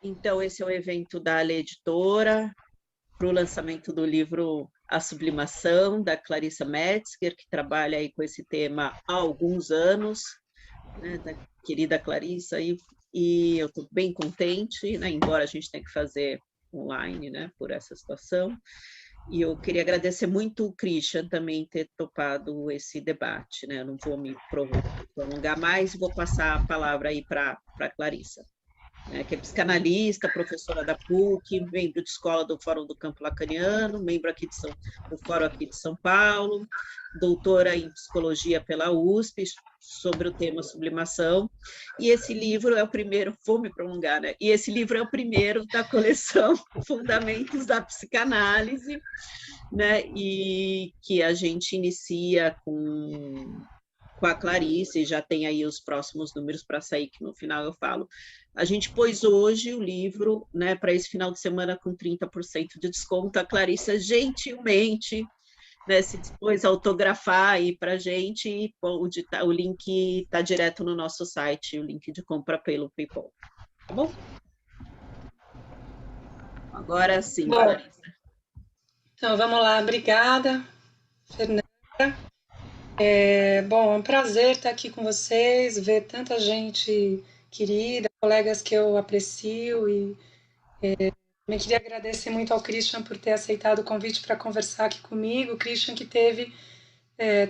Então, esse é o evento da Ale Editora, para o lançamento do livro A Sublimação, da Clarissa Metzger, que trabalha aí com esse tema há alguns anos, né, da querida Clarissa, e eu estou bem contente, né, embora a gente tenha que fazer online, né, por essa situação. E eu queria agradecer muito o Christian também ter topado esse debate, né? Eu não vou me prolongar mais, vou passar a palavra aí para a Clarissa, né, que é psicanalista, professora da PUC, membro de escola do Fórum do Campo Lacaniano, membro aqui do Fórum aqui de São Paulo, doutora em psicologia pela USP, sobre o tema sublimação, e esse livro é o primeiro, vou me prolongar, né? E esse livro é o primeiro da coleção Fundamentos da Psicanálise, né? E que a gente inicia com a Clarice, já tem aí os próximos números para sair, que no final eu falo. A gente pôs hoje o livro, né, para esse final de semana com 30% de desconto. A Clarissa gentilmente, né, se dispôs a autografar aí para a gente, e o link está direto no nosso site, o link de compra pelo PayPal. Tá bom? Agora sim, Bom, Clarissa. então vamos lá, obrigada, Fernanda. Bom, é um prazer estar aqui com vocês, ver tanta gente querida, colegas que eu aprecio, e também queria agradecer muito ao Christian por ter aceitado o convite para conversar aqui comigo. O Christian que teve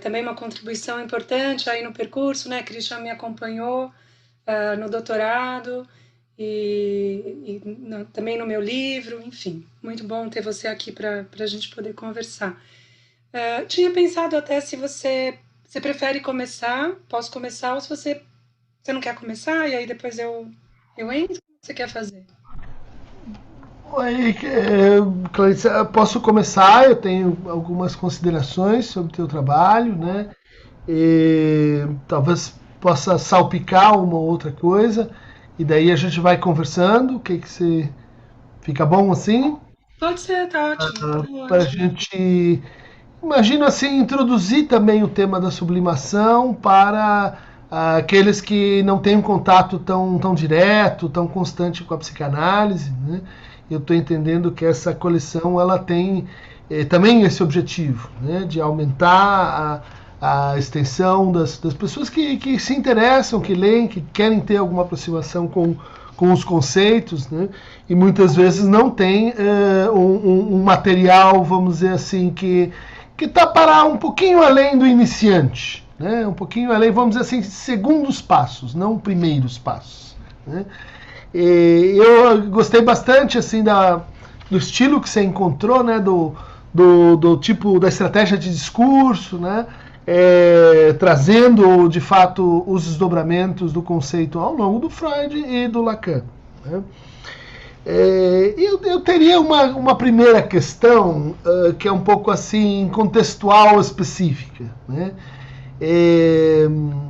também uma contribuição importante aí no percurso, né? Christian me acompanhou no doutorado também no meu livro, enfim, muito bom ter você aqui para a gente poder conversar. Tinha pensado até se você prefere começar, posso começar, ou se você não quer começar, e aí depois eu entro, o que você quer fazer? Oi, Clarissa, posso começar? Eu tenho algumas considerações sobre o teu trabalho, né? E talvez possa salpicar uma ou outra coisa, e daí a gente vai conversando. O que que você... Fica bom assim? Pode ser, tá ótimo, tá Para a ótimo. gente, imagino assim, introduzir também o tema da sublimação para aqueles que não têm um contato tão direto, tão constante com a psicanálise, né? Eu estou entendendo que essa coleção ela tem também esse objetivo, né, de aumentar a extensão das pessoas que se interessam, que leem, que querem ter alguma aproximação com os conceitos, né, e muitas vezes não tem um material, vamos dizer assim, que está para um pouquinho além do iniciante, né, um pouquinho além, vamos dizer assim, segundos passos, não primeiros passos, né. E eu gostei bastante assim do estilo que você encontrou, né, do tipo da estratégia de discurso, né, trazendo de fato os desdobramentos do conceito ao longo do Freud e do Lacan, né. Eu teria uma primeira questão que é um pouco assim contextual específica, né.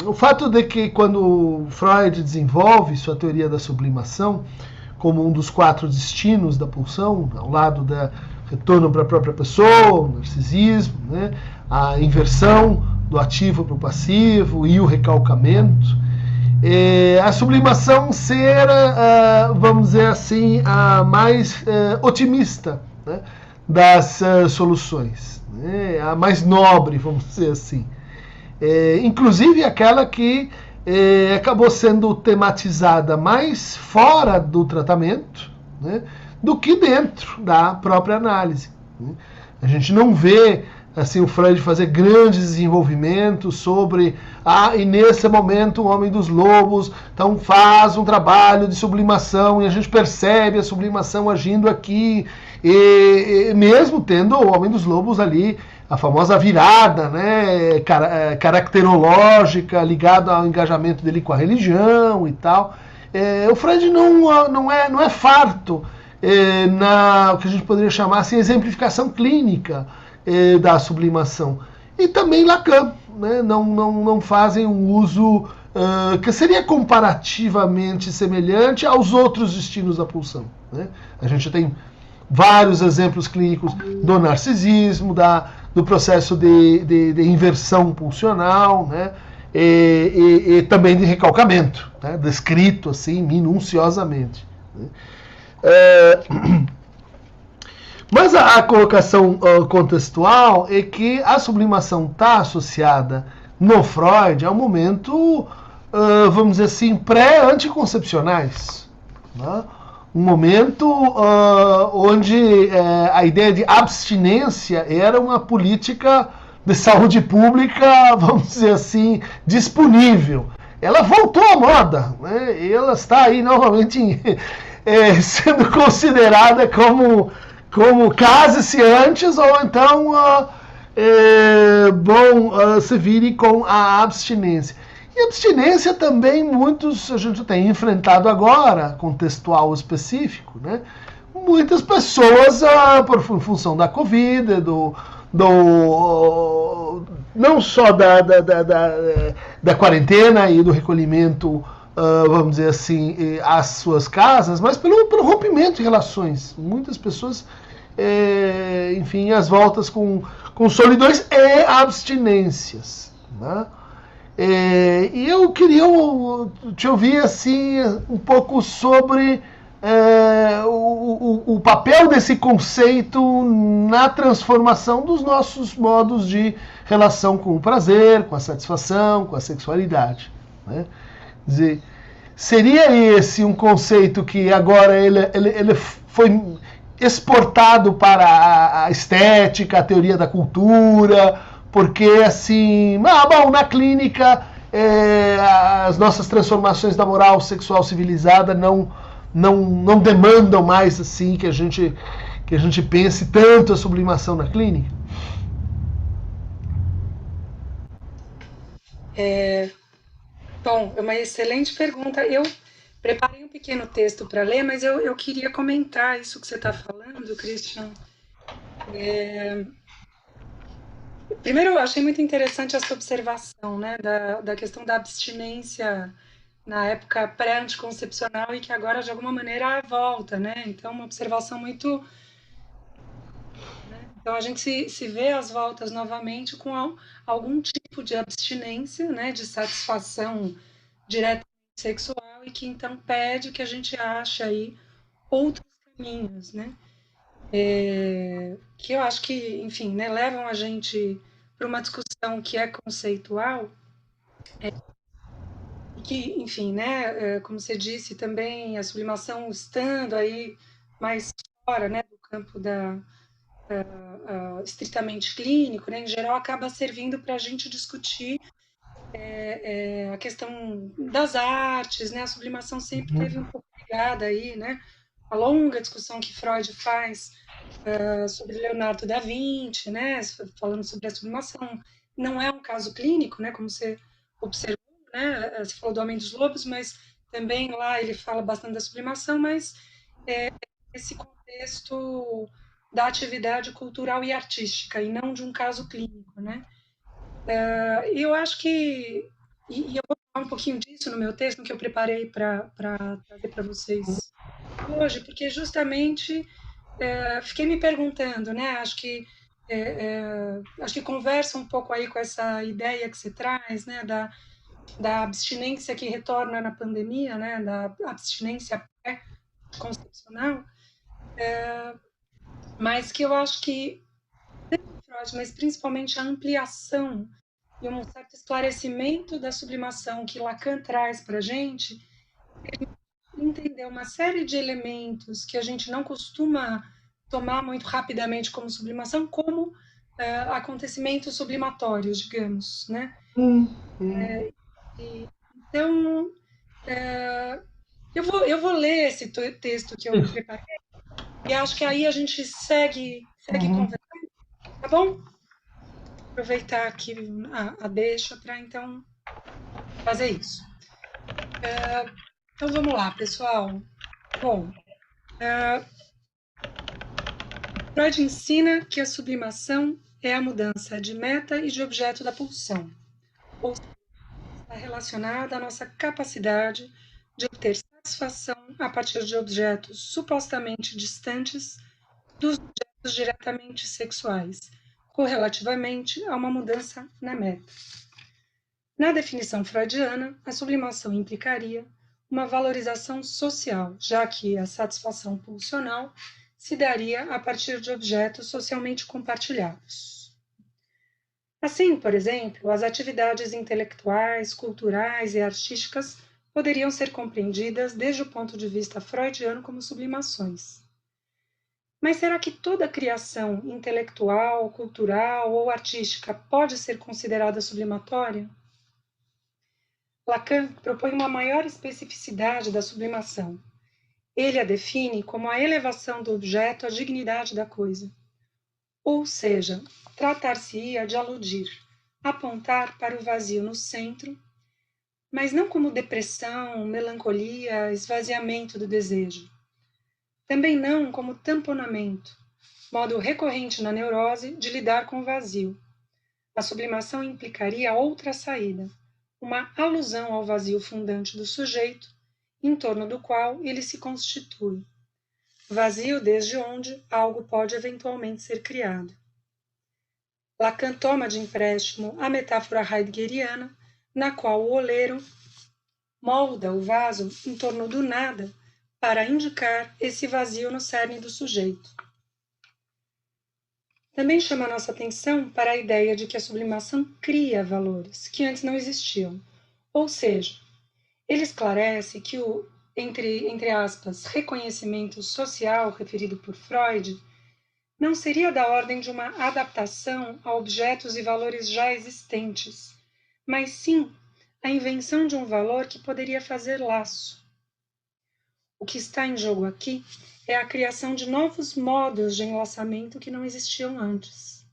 O fato de que quando Freud desenvolve sua teoria da sublimação como um dos 4 destinos da pulsão, ao lado da retorno para a própria pessoa, o narcisismo, né, a inversão do ativo para o passivo e o recalcamento, a sublimação ser, vamos dizer assim, a mais otimista, né, das soluções, né, a mais nobre, vamos dizer assim. Inclusive aquela que acabou sendo tematizada mais fora do tratamento, né, do que dentro da própria análise, né. A gente não vê assim o Freud fazer grandes desenvolvimentos sobre e nesse momento o Homem dos Lobos então faz um trabalho de sublimação e a gente percebe a sublimação agindo aqui, e mesmo tendo o Homem dos Lobos ali a famosa virada, né, caracterológica ligada ao engajamento dele com a religião e tal. O Freud não é farto na o que a gente poderia chamar assim exemplificação clínica da sublimação. E também Lacan, né, não fazem um uso que seria comparativamente semelhante aos outros destinos da pulsão, né? A gente tem vários exemplos clínicos do narcisismo, do processo de inversão pulsional, né? E também de recalcamento, né? Descrito assim minuciosamente, né? Mas a colocação contextual é que a sublimação está associada no Freud a um momento, vamos dizer assim, pré-anticoncepcionais. Né? Um momento onde a ideia de abstinência era uma política de saúde pública, vamos dizer assim, disponível. Ela voltou à moda, né? E ela está aí novamente sendo considerada como case-se antes ou então se vire com a abstinência. E abstinência também muitos a gente tem enfrentado agora, contextual específico, né? Muitas pessoas, por função da Covid, não só da quarentena e do recolhimento, vamos dizer assim, às suas casas, mas pelo rompimento de relações. Muitas pessoas, enfim, às voltas com solidões e abstinências. Né? E eu queria te ouvir assim um pouco sobre o papel desse conceito na transformação dos nossos modos de relação com o prazer, com a satisfação, com a sexualidade. Né? Quer dizer, seria esse um conceito que agora ele foi exportado para a estética, a teoria da cultura, porque assim, na clínica as nossas transformações da moral sexual civilizada não demandam mais assim que a gente pense tanto a sublimação na clínica? Bom, é uma excelente pergunta. Eu preparei um pequeno texto para ler, mas eu queria comentar isso que você está falando, Christian. Primeiro, eu achei muito interessante essa observação, né, da questão da abstinência na época pré-anticoncepcional e que agora, de alguma maneira, volta, né? Então, uma observação muito... Né? Então, a gente se vê às voltas novamente com algum tipo de abstinência, né, de satisfação diretamente sexual e que, então, pede que a gente ache aí outros caminhos, né? Que eu acho que, enfim, né, levam a gente para uma discussão que é conceitual e que, enfim, né, como você disse também, a sublimação estando aí mais fora, né, do campo estritamente clínico, né, em geral acaba servindo para a gente discutir a questão das artes, né, a sublimação sempre teve um pouco ligada aí, né, a longa discussão que Freud faz sobre Leonardo da Vinci, né, falando sobre a sublimação. Não é um caso clínico, né, como você observou, né, você falou do Homem dos Lobos, mas também lá ele fala bastante da sublimação, mas esse contexto da atividade cultural e artística, e não de um caso clínico, né. E eu acho que, e eu vou falar um pouquinho disso no meu texto, que eu preparei para trazer para vocês hoje, porque justamente fiquei me perguntando, né? Acho que conversa um pouco aí com essa ideia que você traz, né? Da abstinência que retorna na pandemia, né? Da abstinência pré-concepcional, mas que eu acho que Freud, mas principalmente a ampliação e um certo esclarecimento da sublimação que Lacan traz para a gente, entender uma série de elementos que a gente não costuma tomar muito rapidamente como sublimação, como acontecimentos sublimatórios, digamos, né? Então, eu vou ler esse texto que eu preparei e acho que aí a gente segue conversando, tá bom? Aproveitar aqui a deixa para, então, fazer isso. Então, vamos lá, pessoal. Bom, Freud ensina que a sublimação é a mudança de meta e de objeto da pulsão, ou seja, está relacionada à nossa capacidade de obter satisfação a partir de objetos supostamente distantes dos objetos diretamente sexuais, correlativamente a uma mudança na meta. Na definição freudiana, a sublimação implicaria uma valorização social, já que a satisfação pulsional se daria a partir de objetos socialmente compartilhados. Assim, por exemplo, as atividades intelectuais, culturais e artísticas poderiam ser compreendidas desde o ponto de vista freudiano como sublimações. Mas será que toda criação intelectual, cultural ou artística pode ser considerada sublimatória? Lacan propõe uma maior especificidade da sublimação. Ele a define como a elevação do objeto à dignidade da coisa. Ou seja, tratar-se-ia de aludir, apontar para o vazio no centro, mas não como depressão, melancolia, esvaziamento do desejo. Também não como tamponamento, modo recorrente na neurose de lidar com o vazio. A sublimação implicaria outra saída, uma alusão ao vazio fundante do sujeito, em torno do qual ele se constitui. Vazio desde onde algo pode eventualmente ser criado. Lacan toma de empréstimo a metáfora heideggeriana, na qual o oleiro molda o vaso em torno do nada para indicar esse vazio no cerne do sujeito. Também chama nossa atenção para a ideia de que a sublimação cria valores que antes não existiam. Ou seja, ele esclarece que o, entre aspas, reconhecimento social referido por Freud não seria da ordem de uma adaptação a objetos e valores já existentes, mas sim a invenção de um valor que poderia fazer laço. O que está em jogo aqui é a criação de novos modos de enlaçamento que não existiam antes.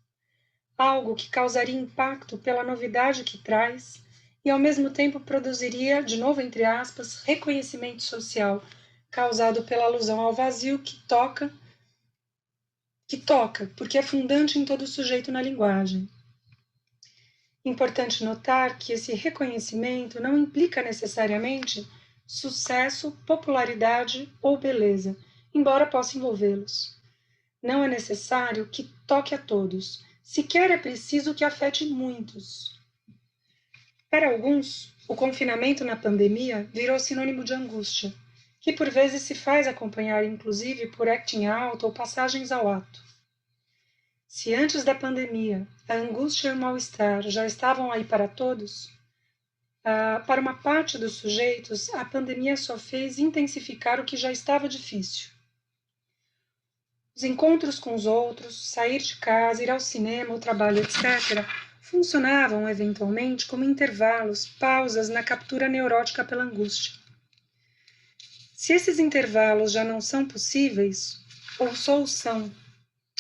Algo que causaria impacto pela novidade que traz e, ao mesmo tempo, produziria, de novo entre aspas, reconhecimento social, causado pela alusão ao vazio que toca, porque é fundante em todo sujeito na linguagem. Importante notar que esse reconhecimento não implica necessariamente sucesso, popularidade ou beleza, embora possa envolvê-los. Não é necessário que toque a todos, sequer é preciso que afete muitos. Para alguns, o confinamento na pandemia virou sinônimo de angústia, que por vezes se faz acompanhar inclusive por acting out ou passagens ao ato. Se antes da pandemia a angústia e o mal-estar já estavam aí para todos, para uma parte dos sujeitos, a pandemia só fez intensificar o que já estava difícil. Os encontros com os outros, sair de casa, ir ao cinema, ao trabalho, etc., funcionavam, eventualmente, como intervalos, pausas na captura neurótica pela angústia. Se esses intervalos já não são possíveis, ou só o são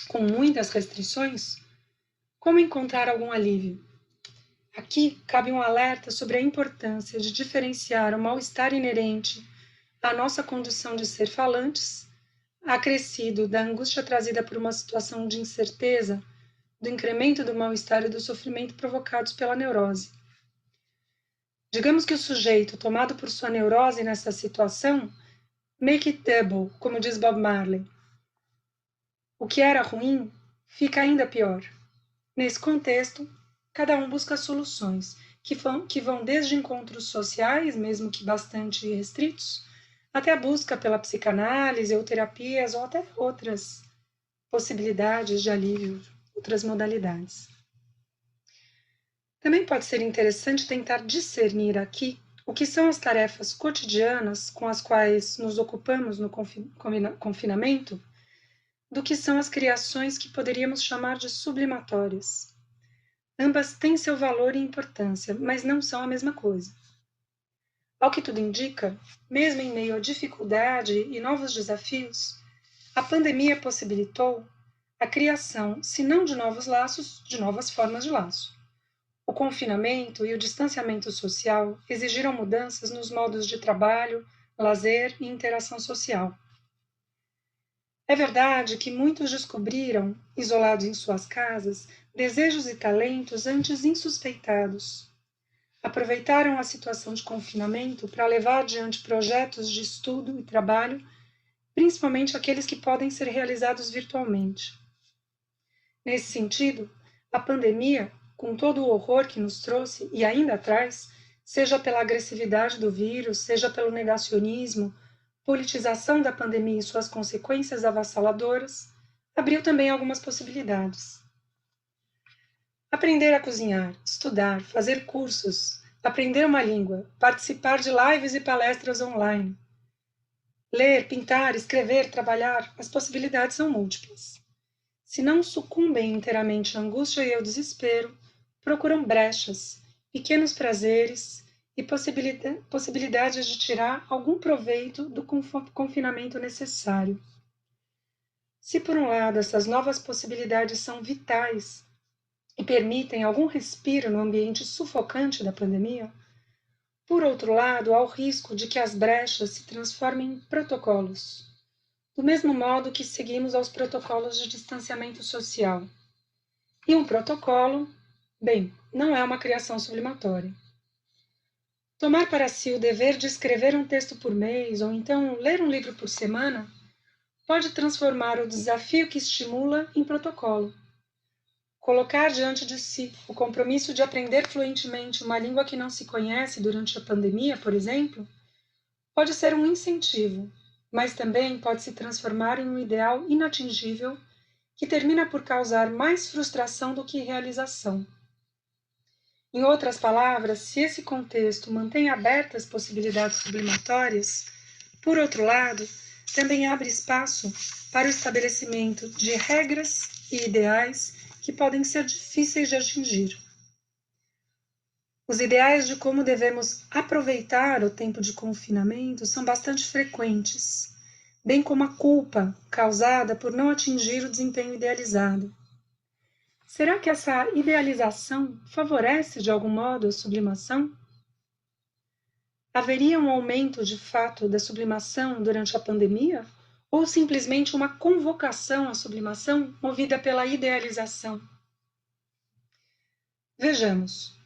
com muitas restrições, como encontrar algum alívio? Aqui cabe um alerta sobre a importância de diferenciar o mal-estar inerente à nossa condição de ser falantes, acrescido da angústia trazida por uma situação de incerteza, do incremento do mal-estar e do sofrimento provocados pela neurose. Digamos que o sujeito, tomado por sua neurose nessa situação, make it double, como diz Bob Marley. O que era ruim fica ainda pior. Nesse contexto, cada um busca soluções, que vão desde encontros sociais, mesmo que bastante restritos, até a busca pela psicanálise ou terapias, ou até outras possibilidades de alívio, outras modalidades. Também pode ser interessante tentar discernir aqui o que são as tarefas cotidianas com as quais nos ocupamos no confinamento, do que são as criações que poderíamos chamar de sublimatórias. Ambas têm seu valor e importância, mas não são a mesma coisa. Ao que tudo indica, mesmo em meio à dificuldade e novos desafios, a pandemia possibilitou a criação, se não de novos laços, de novas formas de laço. O confinamento e o distanciamento social exigiram mudanças nos modos de trabalho, lazer e interação social. É verdade que muitos descobriram, isolados em suas casas, desejos e talentos antes insuspeitados. Aproveitaram a situação de confinamento para levar adiante projetos de estudo e trabalho, principalmente aqueles que podem ser realizados virtualmente. Nesse sentido, a pandemia, com todo o horror que nos trouxe e ainda traz, seja pela agressividade do vírus, seja pelo negacionismo, politização da pandemia e suas consequências avassaladoras, abriu também algumas possibilidades. Aprender a cozinhar, estudar, fazer cursos, aprender uma língua, participar de lives e palestras online, ler, pintar, escrever, trabalhar, as possibilidades são múltiplas. Se não sucumbem inteiramente à angústia e ao desespero, procuram brechas, pequenos prazeres e possibilidades de tirar algum proveito do confinamento necessário. Se, por um lado, essas novas possibilidades são vitais e permitem algum respiro no ambiente sufocante da pandemia, por outro lado, há o risco de que as brechas se transformem em protocolos, do mesmo modo que seguimos aos protocolos de distanciamento social. E um protocolo, bem, não é uma criação sublimatória. Tomar para si o dever de escrever um texto por mês, ou então ler um livro por semana, pode transformar o desafio que estimula em protocolo. Colocar diante de si o compromisso de aprender fluentemente uma língua que não se conhece durante a pandemia, por exemplo, pode ser um incentivo, mas também pode se transformar em um ideal inatingível que termina por causar mais frustração do que realização. Em outras palavras, se esse contexto mantém abertas possibilidades sublimatórias, por outro lado, também abre espaço para o estabelecimento de regras e ideais que podem ser difíceis de atingir. Os ideais de como devemos aproveitar o tempo de confinamento são bastante frequentes, bem como a culpa causada por não atingir o desempenho idealizado. Será que essa idealização favorece de algum modo a sublimação? Haveria um aumento de fato da sublimação durante a pandemia? Ou simplesmente uma convocação à sublimação movida pela idealização? Vejamos.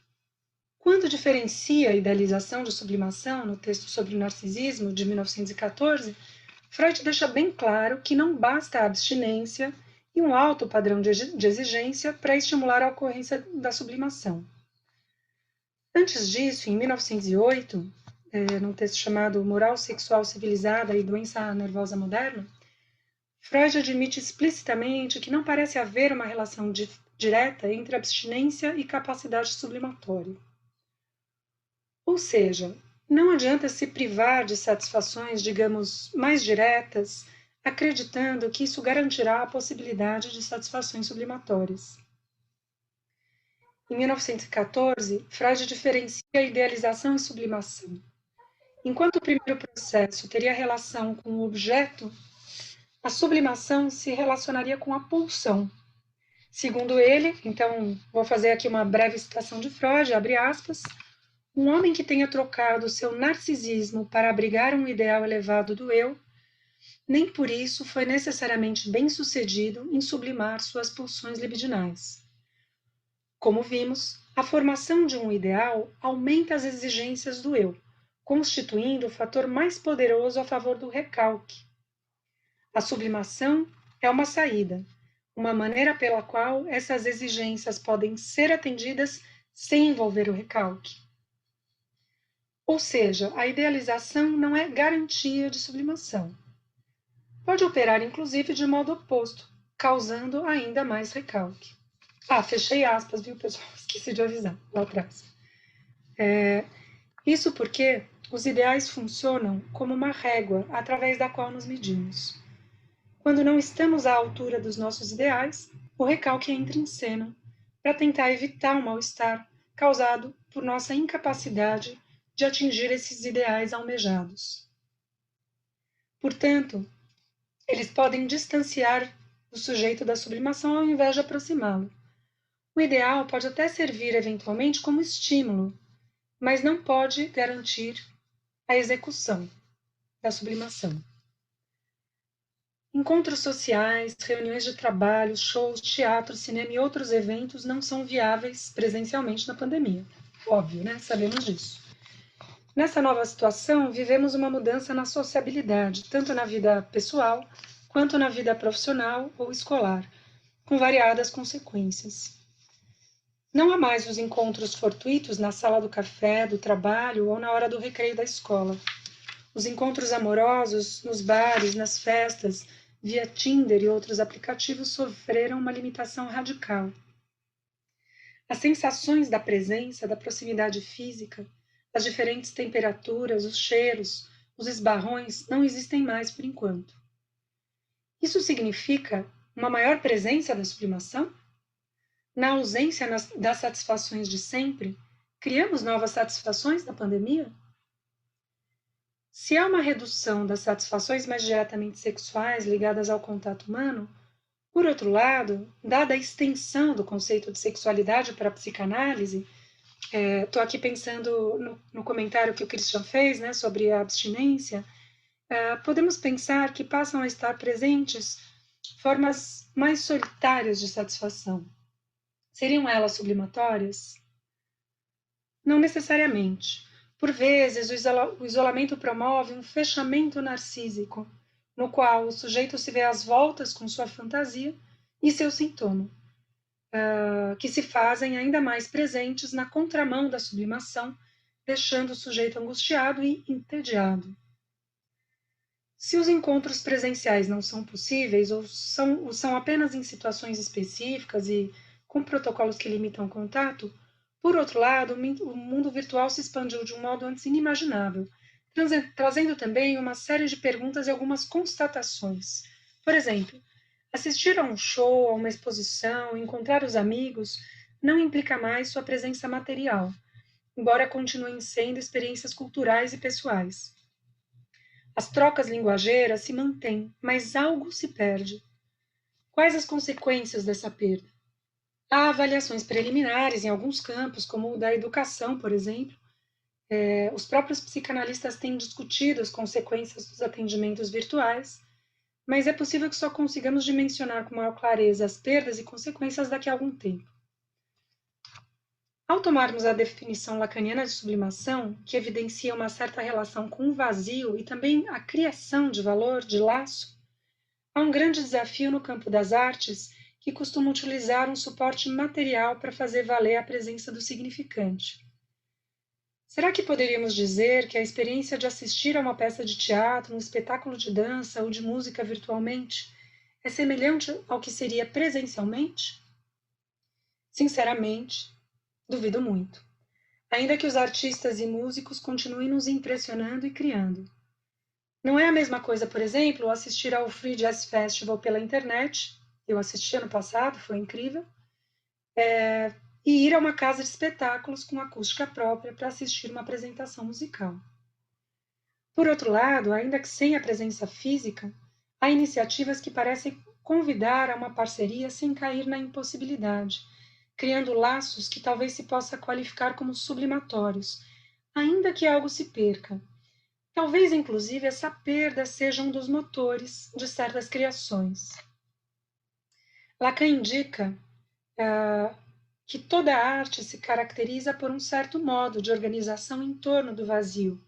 Quando diferencia a idealização de sublimação no texto sobre o narcisismo, de 1914, Freud deixa bem claro que não basta a abstinência e um alto padrão de exigência para estimular a ocorrência da sublimação. Antes disso, em 1908, num texto chamado Moral Sexual Civilizada e Doença Nervosa Moderna, Freud admite explicitamente que não parece haver uma relação direta entre abstinência e capacidade sublimatória. Ou seja, não adianta se privar de satisfações, digamos, mais diretas, acreditando que isso garantirá a possibilidade de satisfações sublimatórias. Em 1914, Freud diferencia a idealização e sublimação. Enquanto o primeiro processo teria relação com o objeto, a sublimação se relacionaria com a pulsão. Segundo ele, então, vou fazer aqui uma breve citação de Freud, abre aspas, um homem que tenha trocado seu narcisismo para abrigar um ideal elevado do eu, nem por isso foi necessariamente bem-sucedido em sublimar suas pulsões libidinais. Como vimos, a formação de um ideal aumenta as exigências do eu, constituindo o fator mais poderoso a favor do recalque. A sublimação é uma saída, uma maneira pela qual essas exigências podem ser atendidas sem envolver o recalque. Ou seja, a idealização não é garantia de sublimação. Pode operar, inclusive, de modo oposto, causando ainda mais recalque. Fechei aspas, viu, pessoal? Esqueci de avisar lá atrás. Isso porque os ideais funcionam como uma régua através da qual nos medimos. Quando não estamos à altura dos nossos ideais, o recalque entra em cena para tentar evitar o mal-estar causado por nossa incapacidade de atingir esses ideais almejados. Portanto, eles podem distanciar o sujeito da sublimação ao invés de aproximá-lo. O ideal pode até servir eventualmente como estímulo, mas não pode garantir a execução da sublimação. Encontros sociais, reuniões de trabalho, shows, teatro, cinema e outros eventos não são viáveis presencialmente na pandemia. Óbvio, né? Sabemos disso. Nessa nova situação, vivemos uma mudança na sociabilidade, tanto na vida pessoal quanto na vida profissional ou escolar, com variadas consequências. Não há mais os encontros fortuitos na sala do café, do trabalho ou na hora do recreio da escola. Os encontros amorosos nos bares, nas festas, via Tinder e outros aplicativos sofreram uma limitação radical. As sensações da presença, da proximidade física, as diferentes temperaturas, os cheiros, os esbarrões não existem mais por enquanto. Isso significa uma maior presença da sublimação? Na ausência das satisfações de sempre, criamos novas satisfações na pandemia? Se há uma redução das satisfações mais diretamente sexuais ligadas ao contato humano, por outro lado, dada a extensão do conceito de sexualidade para a psicanálise, estou aqui pensando no comentário que o Christian fez, né, sobre a abstinência, podemos pensar que passam a estar presentes formas mais solitárias de satisfação. Seriam elas sublimatórias? Não necessariamente. Por vezes, o isolamento promove um fechamento narcísico, no qual o sujeito se vê às voltas com sua fantasia e seu sintoma, que se fazem ainda mais presentes na contramão da sublimação, deixando o sujeito angustiado e entediado. Se os encontros presenciais não são possíveis ou são apenas em situações específicas e com protocolos que limitam o contato, por outro lado, o mundo virtual se expandiu de um modo antes inimaginável, trazendo também uma série de perguntas e algumas constatações. Por exemplo, assistir a um show, a uma exposição, encontrar os amigos, não implica mais sua presença material, embora continuem sendo experiências culturais e pessoais. As trocas linguageiras se mantêm, mas algo se perde. Quais as consequências dessa perda? Há avaliações preliminares em alguns campos, como o da educação, por exemplo. Os próprios psicanalistas têm discutido as consequências dos atendimentos virtuais, mas é possível que só consigamos dimensionar com maior clareza as perdas e consequências daqui a algum tempo. Ao tomarmos a definição lacaniana de sublimação, que evidencia uma certa relação com o vazio e também a criação de valor, de laço, há um grande desafio no campo das artes que costuma utilizar um suporte material para fazer valer a presença do significante. Será que poderíamos dizer que a experiência de assistir a uma peça de teatro, um espetáculo de dança ou de música virtualmente é semelhante ao que seria presencialmente? Sinceramente, duvido muito. Ainda que os artistas e músicos continuem nos impressionando e criando. Não é a mesma coisa, por exemplo, assistir ao Free Jazz Festival pela internet. Eu assisti ano passado, foi incrível. E ir a uma casa de espetáculos com acústica própria para assistir uma apresentação musical. Por outro lado, ainda que sem a presença física, há iniciativas que parecem convidar a uma parceria sem cair na impossibilidade, criando laços que talvez se possa qualificar como sublimatórios, ainda que algo se perca. Talvez, inclusive, essa perda seja um dos motores de certas criações. Lacan indica que toda arte se caracteriza por um certo modo de organização em torno do vazio,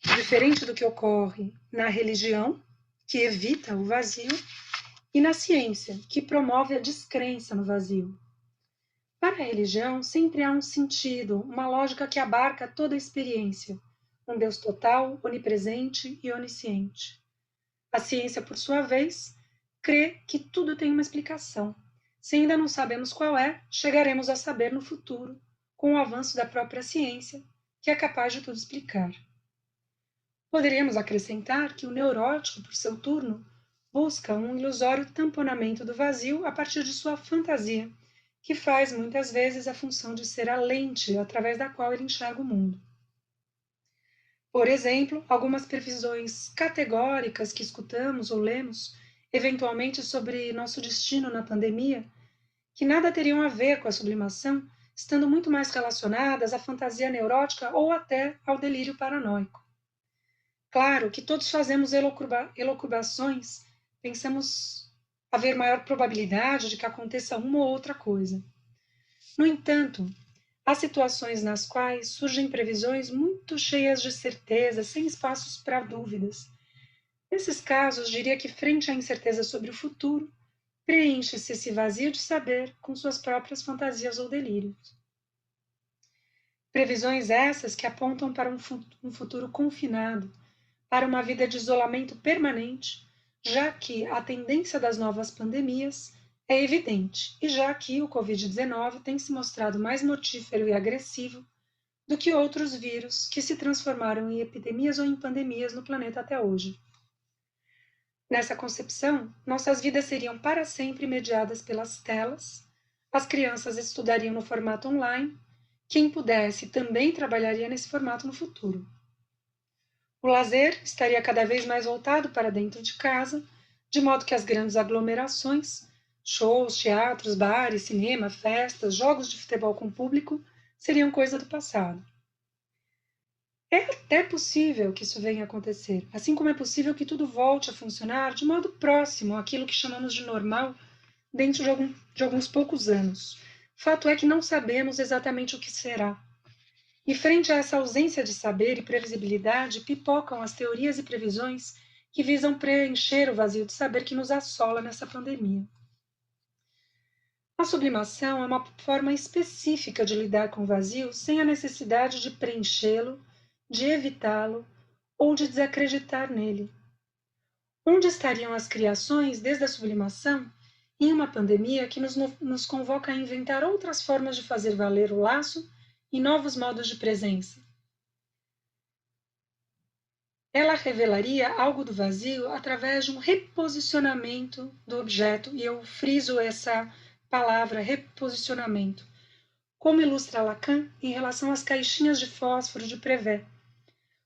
diferente do que ocorre na religião, que evita o vazio, e na ciência, que promove a descrença no vazio. Para a religião, sempre há um sentido, uma lógica que abarca toda a experiência, um Deus total, onipresente e onisciente. A ciência, por sua vez, crê que tudo tem uma explicação. Se ainda não sabemos qual é, chegaremos a saber no futuro, com o avanço da própria ciência, que é capaz de tudo explicar. Poderíamos acrescentar que o neurótico, por seu turno, busca um ilusório tamponamento do vazio a partir de sua fantasia, que faz muitas vezes a função de ser a lente através da qual ele enxerga o mundo. Por exemplo, algumas previsões categóricas que escutamos ou lemos, eventualmente sobre nosso destino na pandemia, que nada teriam a ver com a sublimação, estando muito mais relacionadas à fantasia neurótica ou até ao delírio paranoico. Claro que todos fazemos elucubrações, pensamos haver maior probabilidade de que aconteça uma ou outra coisa. No entanto, há situações nas quais surgem previsões muito cheias de certeza, sem espaços para dúvidas. Nesses casos, diria que, frente à incerteza sobre o futuro, preenche-se esse vazio de saber com suas próprias fantasias ou delírios. Previsões essas que apontam para um futuro confinado, para uma vida de isolamento permanente, já que a tendência das novas pandemias é evidente e já que o Covid-19 tem se mostrado mais mortífero e agressivo do que outros vírus que se transformaram em epidemias ou em pandemias no planeta até hoje. Nessa concepção, nossas vidas seriam para sempre mediadas pelas telas, as crianças estudariam no formato online, quem pudesse também trabalharia nesse formato no futuro. O lazer estaria cada vez mais voltado para dentro de casa, de modo que as grandes aglomerações, shows, teatros, bares, cinema, festas, jogos de futebol com público, seriam coisa do passado. É até possível que isso venha a acontecer, assim como é possível que tudo volte a funcionar de modo próximo àquilo que chamamos de normal dentro de alguns poucos anos. Fato é que não sabemos exatamente o que será. E frente a essa ausência de saber e previsibilidade, pipocam as teorias e previsões que visam preencher o vazio de saber que nos assola nessa pandemia. A sublimação é uma forma específica de lidar com o vazio sem a necessidade de preenchê-lo, de evitá-lo ou de desacreditar nele. Onde estariam as criações desde a sublimação em uma pandemia que nos convoca a inventar outras formas de fazer valer o laço e novos modos de presença? Ela revelaria algo do vazio através de um reposicionamento do objeto, e eu friso essa palavra, reposicionamento, como ilustra Lacan em relação às caixinhas de fósforo de Prévert.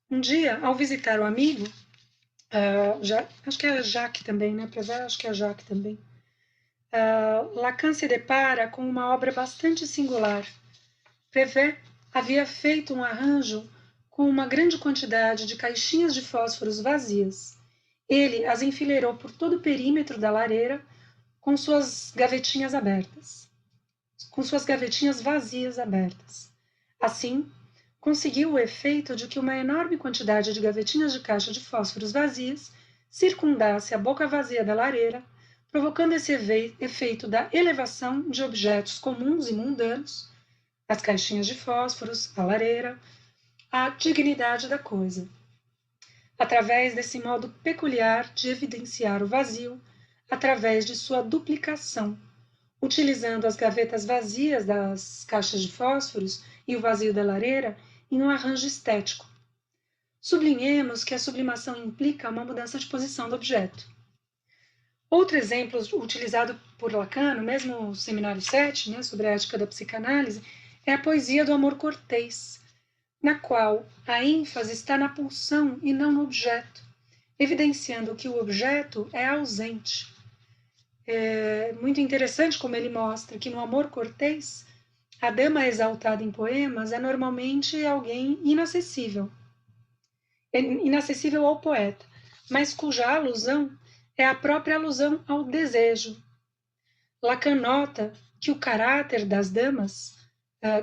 Um dia, ao visitar o amigo, acho que é Jacques também, né? Prévert, acho que é Jacques também. Lacan se depara com uma obra bastante singular. Prévert havia feito um arranjo com uma grande quantidade de caixinhas de fósforos vazias. Ele as enfileirou por todo o perímetro da lareira com suas gavetinhas abertas, com suas gavetinhas vazias abertas. Assim, conseguiu o efeito de que uma enorme quantidade de gavetinhas de caixa de fósforos vazias circundasse a boca vazia da lareira, provocando esse efeito da elevação de objetos comuns e mundanos, as caixinhas de fósforos, a lareira, a dignidade da coisa. Através desse modo peculiar de evidenciar o vazio, através de sua duplicação, utilizando as gavetas vazias das caixas de fósforos e o vazio da lareira em um arranjo estético. Sublinhemos que a sublimação implica uma mudança de posição do objeto. Outro exemplo utilizado por Lacan, no mesmo seminário 7, né, sobre a ética da psicanálise, é a poesia do amor cortês, na qual a ênfase está na pulsão e não no objeto, evidenciando que o objeto é ausente. É muito interessante como ele mostra que no amor cortês, a dama exaltada em poemas é normalmente alguém inacessível ao poeta, mas cuja alusão é a própria alusão ao desejo. Lacan nota que o caráter das damas,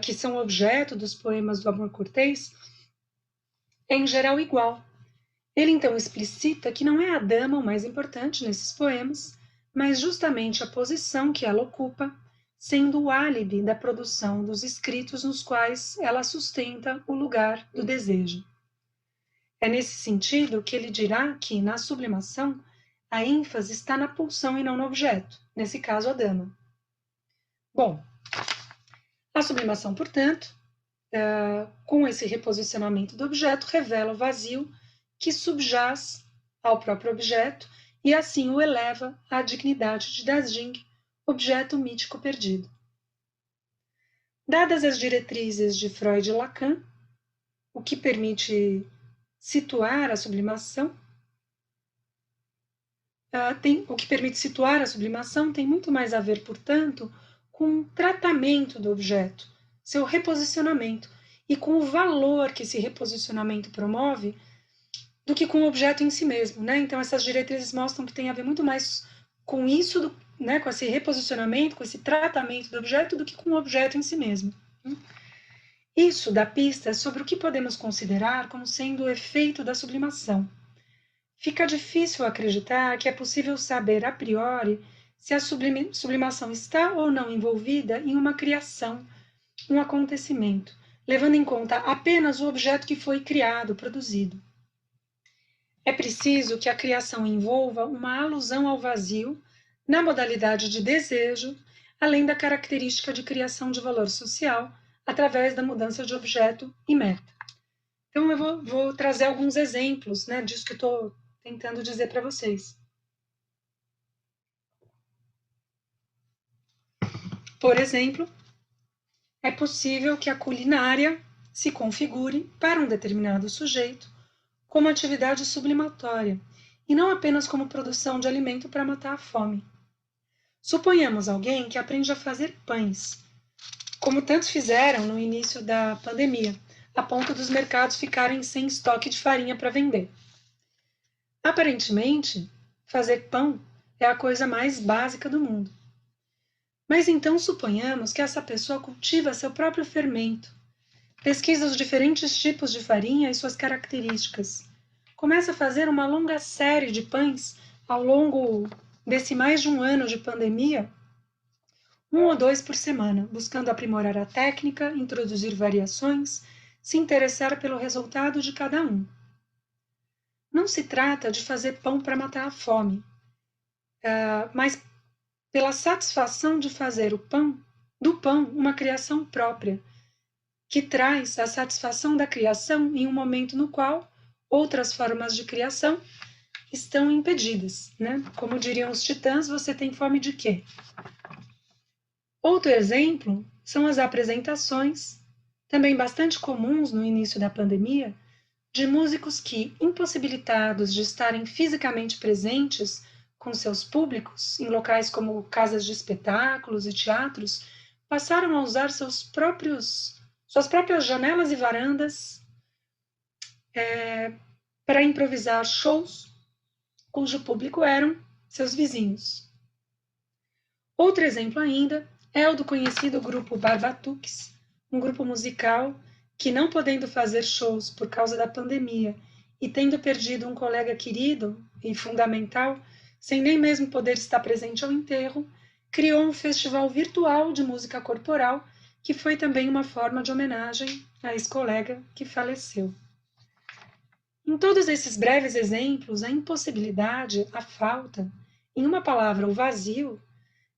que são objeto dos poemas do amor cortês, é em geral igual. Ele então explicita que não é a dama o mais importante nesses poemas, mas justamente a posição que ela ocupa, sendo o álibi da produção dos escritos nos quais ela sustenta o lugar do desejo. É nesse sentido que ele dirá que, na sublimação, a ênfase está na pulsão e não no objeto, nesse caso a dama. Bom, a sublimação, portanto, com esse reposicionamento do objeto, revela o vazio que subjaz ao próprio objeto e assim o eleva à dignidade de Das Ding, objeto mítico perdido. Dadas as diretrizes de Freud e Lacan, o que permite situar a sublimação, tem muito mais a ver, portanto, com o tratamento do objeto, seu reposicionamento, e com o valor que esse reposicionamento promove, do que com o objeto em si mesmo, né? Então, essas diretrizes mostram que tem a ver muito mais com isso, né, com esse reposicionamento, com esse tratamento do objeto, do que com o objeto em si mesmo. Isso dá pistas sobre o que podemos considerar como sendo o efeito da sublimação. Fica difícil acreditar que é possível saber a priori se a sublimação está ou não envolvida em uma criação, um acontecimento, levando em conta apenas o objeto que foi criado, produzido. É preciso que a criação envolva uma alusão ao vazio, na modalidade de desejo, além da característica de criação de valor social, através da mudança de objeto e meta. Então, eu vou trazer alguns exemplos, né, disso que eu estou tentando dizer para vocês. Por exemplo, é possível que a culinária se configure para um determinado sujeito como atividade sublimatória, e não apenas como produção de alimento para matar a fome. Suponhamos alguém que aprende a fazer pães, como tantos fizeram no início da pandemia, a ponto dos mercados ficarem sem estoque de farinha para vender. Aparentemente, fazer pão é a coisa mais básica do mundo. Mas então suponhamos que essa pessoa cultiva seu próprio fermento, pesquisa os diferentes tipos de farinha e suas características, começa a fazer uma longa série de pães ao longo desse mais de um ano de pandemia, 1 ou 2 por semana, buscando aprimorar a técnica, introduzir variações, se interessar pelo resultado de cada um. Não se trata de fazer pão para matar a fome, mas pela satisfação de fazer do pão uma criação própria, que traz a satisfação da criação em um momento no qual outras formas de criação estão impedidas, né? Como diriam os titãs, você tem fome de quê? Outro exemplo são as apresentações, também bastante comuns no início da pandemia, de músicos que, impossibilitados de estarem fisicamente presentes com seus públicos, em locais como casas de espetáculos e teatros, passaram a usar suas próprias janelas e varandas para improvisar shows cujo público eram seus vizinhos. Outro exemplo ainda é o do conhecido grupo Barbatuques, um grupo musical que, não podendo fazer shows por causa da pandemia e tendo perdido um colega querido e fundamental, sem nem mesmo poder estar presente ao enterro, criou um festival virtual de música corporal, que foi também uma forma de homenagem a esse colega que faleceu. Em todos esses breves exemplos, a impossibilidade, a falta, em uma palavra, o vazio,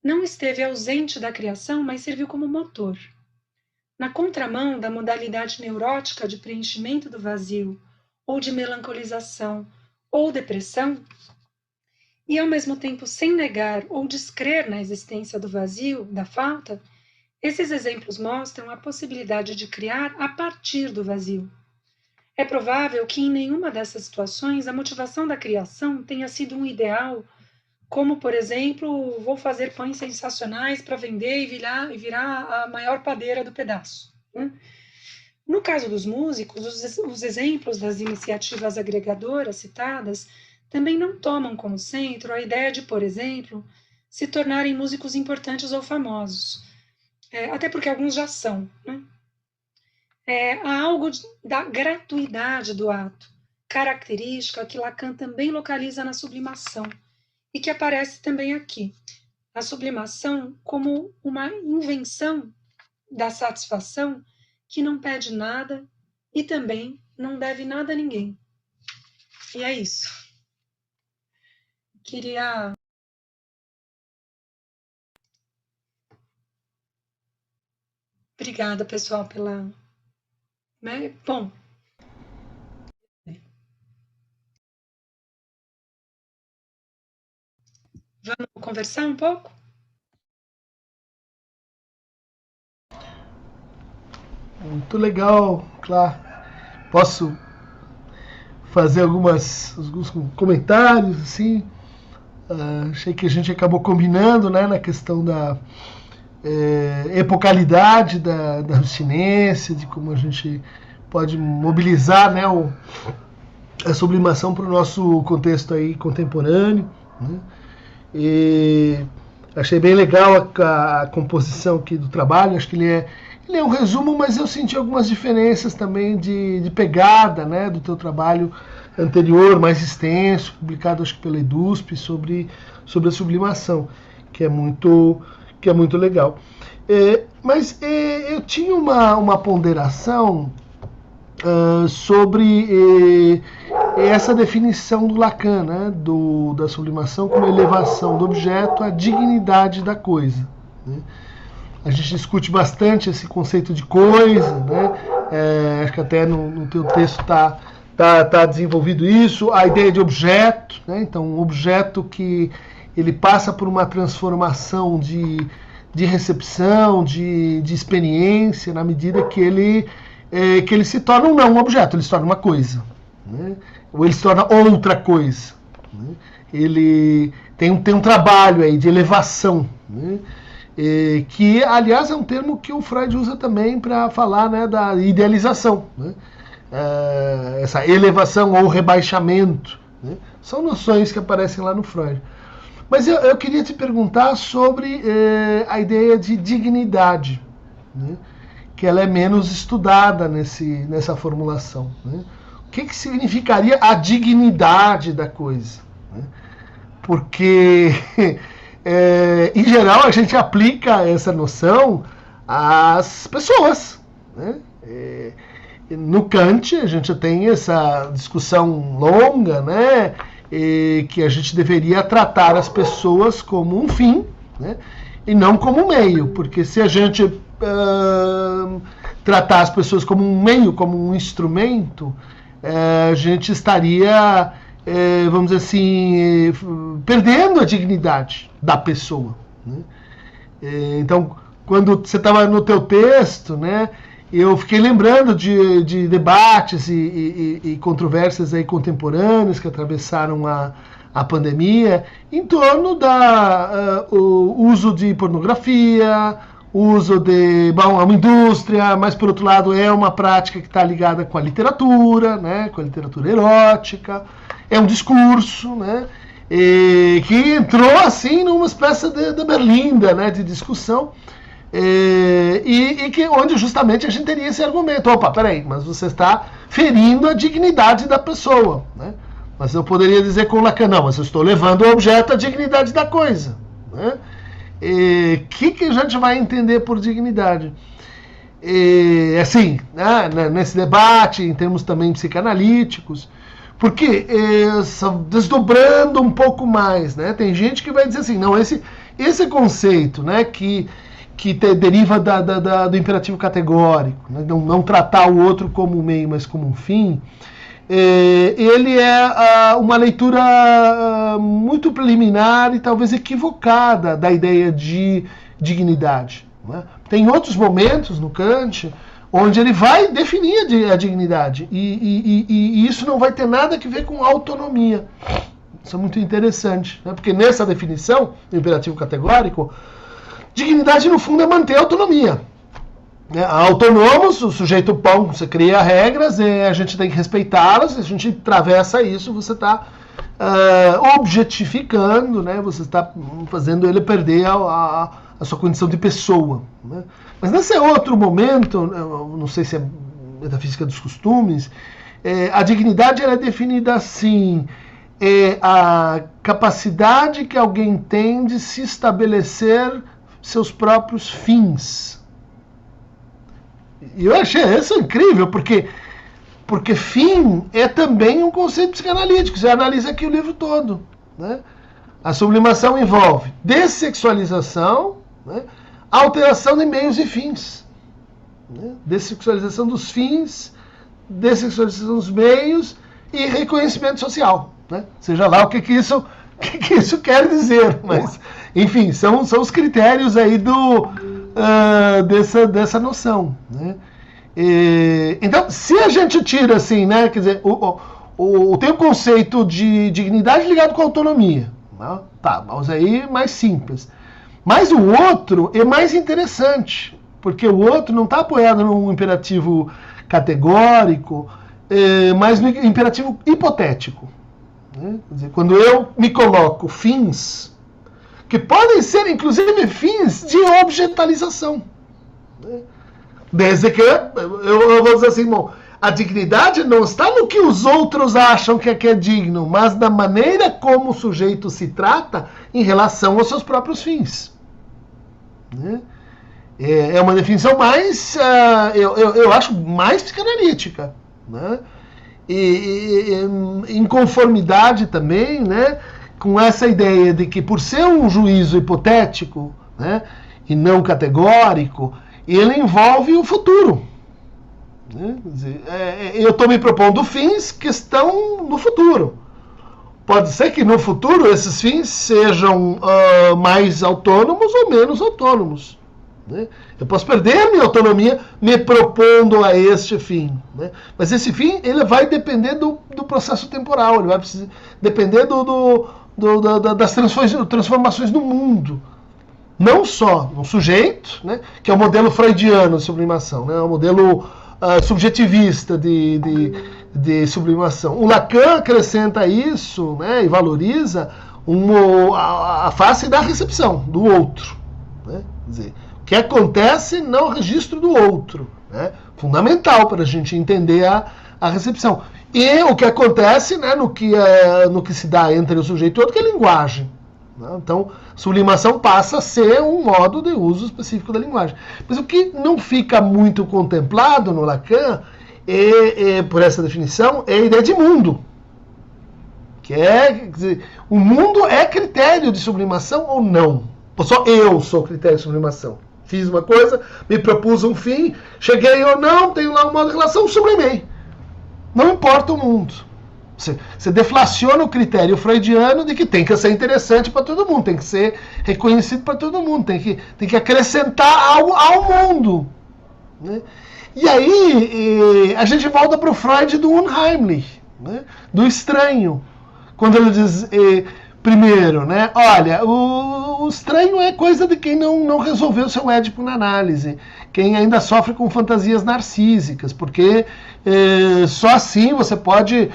não esteve ausente da criação, mas serviu como motor. Na contramão da modalidade neurótica de preenchimento do vazio, ou de melancolização, ou depressão, e ao mesmo tempo sem negar ou descrer na existência do vazio, da falta, esses exemplos mostram a possibilidade de criar a partir do vazio. É provável que em nenhuma dessas situações a motivação da criação tenha sido um ideal, como, por exemplo, vou fazer pães sensacionais para vender e virar a maior padeira do pedaço. Né? No caso dos músicos, os exemplos das iniciativas agregadoras citadas também não tomam como centro a ideia de, por exemplo, se tornarem músicos importantes ou famosos, até porque alguns já são. Né? Há algo da gratuidade do ato, característica que Lacan também localiza na sublimação, e que aparece também aqui. A sublimação como uma invenção da satisfação que não pede nada e também não deve nada a ninguém. E é isso. Queria... Obrigada, pessoal, pela... Bom... Vamos conversar um pouco? Muito legal, claro. Posso fazer alguns comentários, assim. Achei que a gente acabou combinando, né, na questão da epocalidade da abstinência, de como a gente pode mobilizar, né, a sublimação para o nosso contexto aí contemporâneo, né? E achei bem legal a composição aqui do trabalho. Acho que ele é um resumo, mas eu senti algumas diferenças também de pegada, né, do teu trabalho anterior, mais extenso, publicado acho que pela EDUSP, sobre a sublimação. que é muito legal. Mas eu tinha uma ponderação sobre essa definição do Lacan, né, da sublimação como elevação do objeto à dignidade da coisa. Né? A gente discute bastante esse conceito de coisa, né? Acho que até no teu texto está desenvolvido isso, a ideia de objeto, né? Então, um objeto que ele passa por uma transformação de recepção, de experiência, na medida que ele se torna não um objeto, ele se torna uma coisa, né? Ou ele se torna outra coisa, né? Ele tem um trabalho aí de elevação, né? Que, aliás, é um termo que o Freud usa também para falar, né, da idealização, né? Essa elevação ou rebaixamento, né? São noções que aparecem lá no Freud. Mas eu queria te perguntar sobre a ideia de dignidade, né? Que ela é menos estudada nessa formulação, né? O que significaria a dignidade da coisa, né? Porque, em geral, a gente aplica essa noção às pessoas, né? No Kant, a gente tem essa discussão longa, né? Que a gente deveria tratar as pessoas como um fim, né? E não como um meio, porque se a gente tratar as pessoas como um meio, como um instrumento, a gente estaria, vamos dizer assim, perdendo a dignidade da pessoa, né? Então, quando você estava no teu texto, né, eu fiquei lembrando de debates e controvérsias aí contemporâneas que atravessaram a pandemia em torno o uso de pornografia, uso de uma indústria, mas por outro lado é uma prática que está ligada com a literatura, né, com a literatura erótica, é um discurso, né, que entrou assim numa espécie de berlinda, né, de discussão, e que onde justamente a gente teria esse argumento: opa, peraí, mas você está ferindo a dignidade da pessoa, né? Mas eu poderia dizer com Lacan: não, mas eu estou levando o objeto à dignidade da coisa, né? Que a gente vai entender por dignidade? Assim, né, nesse debate, em termos também psicanalíticos, porque desdobrando um pouco mais, né, tem gente que vai dizer assim: não, esse conceito, né, que deriva do imperativo categórico, né, não tratar o outro como um meio, mas como um fim, ele é uma leitura muito preliminar e talvez equivocada da ideia de dignidade, né? Tem outros momentos no Kant onde ele vai definir a dignidade, e isso não vai ter nada a ver com autonomia. Isso é muito interessante, né? Porque nessa definição do imperativo categórico, dignidade, no fundo, é manter a autonomia. Autônomos, o sujeito pão, você cria regras, a gente tem que respeitá-las, se a gente atravessa isso, você está objetificando, né? Você está fazendo ele perder a sua condição de pessoa, né? Mas nesse outro momento, não sei se é metafísica dos costumes, a dignidade ela é definida assim: a capacidade que alguém tem de se estabelecer seus próprios fins. E eu achei isso incrível, porque fim é também um conceito psicanalítico. Você analisa aqui o livro todo, né? A sublimação envolve dessexualização, né? Alteração de meios e fins, né? Dessexualização dos fins, dessexualização dos meios e reconhecimento social, né? Seja lá o que isso quer dizer, mas enfim, são os critérios aí dessa noção, né? Então, se a gente tira assim, né, quer dizer, tem o conceito de dignidade ligado com autonomia, né? Tá, mas aí mais simples. Mas o outro é mais interessante, porque o outro não está apoiado num imperativo categórico, mas no imperativo hipotético, né? Quer dizer, quando eu me coloco fins, que podem ser, inclusive, fins de objetalização, né? Desde que, eu vou dizer assim, bom, a dignidade não está no que os outros acham que é digno, mas na maneira como o sujeito se trata em relação aos seus próprios fins. Né? É uma definição mais, eu acho, mais psicanalítica. Né? E em conformidade também, né, com essa ideia de que, por ser um juízo hipotético, né, e não categórico, ele envolve o futuro. Né? Quer dizer, eu estou me propondo fins que estão no futuro. Pode ser que no futuro esses fins sejam mais autônomos ou menos autônomos. Né? Eu posso perder minha autonomia me propondo a este fim. Né? Mas esse fim ele vai depender do processo temporal, ele vai depender das transformações no mundo. Não só no sujeito, né, que é o modelo freudiano de sublimação, né, o modelo subjetivista de sublimação. O Lacan acrescenta isso, né, e valoriza a face da recepção, do outro. Né? Quer dizer, o que acontece no registro do outro. Né? Fundamental para a gente entender a recepção. E o que acontece, né, no que se dá entre o sujeito e o outro, que é a linguagem. Então, sublimação passa a ser um modo de uso específico da linguagem. Mas o que não fica muito contemplado no Lacan, por essa definição, é a ideia de mundo. Quer dizer, o mundo é critério de sublimação ou não? Ou só eu sou critério de sublimação? Fiz uma coisa, me propus um fim, cheguei ou não, tenho lá um modo de relação, sublimei. Não importa o mundo. Você deflaciona o critério freudiano de que tem que ser interessante para todo mundo, tem que ser reconhecido para todo mundo, tem que acrescentar algo ao mundo. Né? E aí a gente volta para o Freud do Unheimlich, né? Do estranho. Quando ele diz, primeiro, né? Olha, o estranho é coisa de quem não resolveu seu Édipo na análise, quem ainda sofre com fantasias narcísicas, porque só assim você pode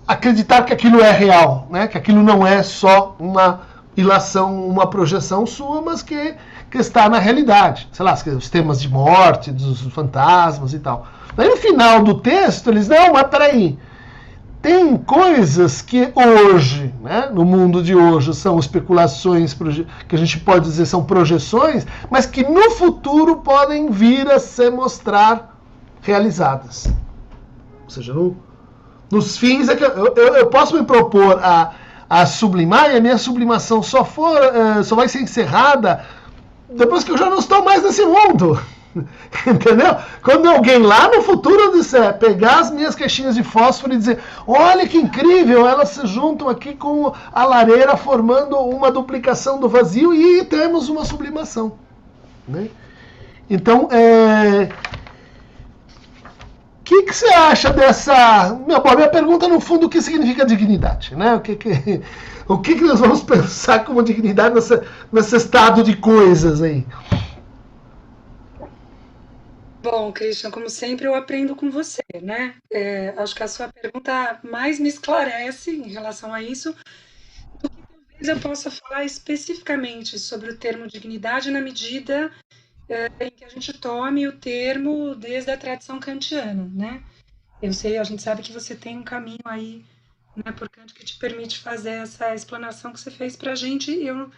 acreditar que aquilo é real, né? Que aquilo não é só uma ilação, uma projeção sua, mas que está na realidade. Sei lá, os temas de morte, dos fantasmas e tal. Daí no final do texto eles, não, mas peraí, tem coisas que hoje, né, no mundo de hoje, são especulações, que a gente pode dizer são projeções, mas que no futuro podem vir a se mostrar realizadas. Ou seja, nos fins é que eu posso me propor a sublimar, e a minha sublimação só vai ser encerrada depois que eu já não estou mais nesse mundo. Entendeu? Quando alguém lá no futuro disser, pegar as minhas caixinhas de fósforo e dizer, olha que incrível, elas se juntam aqui com a lareira formando uma duplicação do vazio e temos uma sublimação. Né? Então, o que você acha dessa... Minha pergunta, no fundo, o que significa dignidade? Né? O que nós vamos pensar como dignidade nesse estado de coisas aí? Bom, Christian, como sempre, eu aprendo com você, né? Acho que a sua pergunta mais me esclarece em relação a isso do que talvez eu possa falar especificamente sobre o termo dignidade na medida em que a gente tome o termo desde a tradição kantiana, né? A gente sabe que você tem um caminho aí, né, por Kant, que te permite fazer essa explanação que você fez para a gente, e eu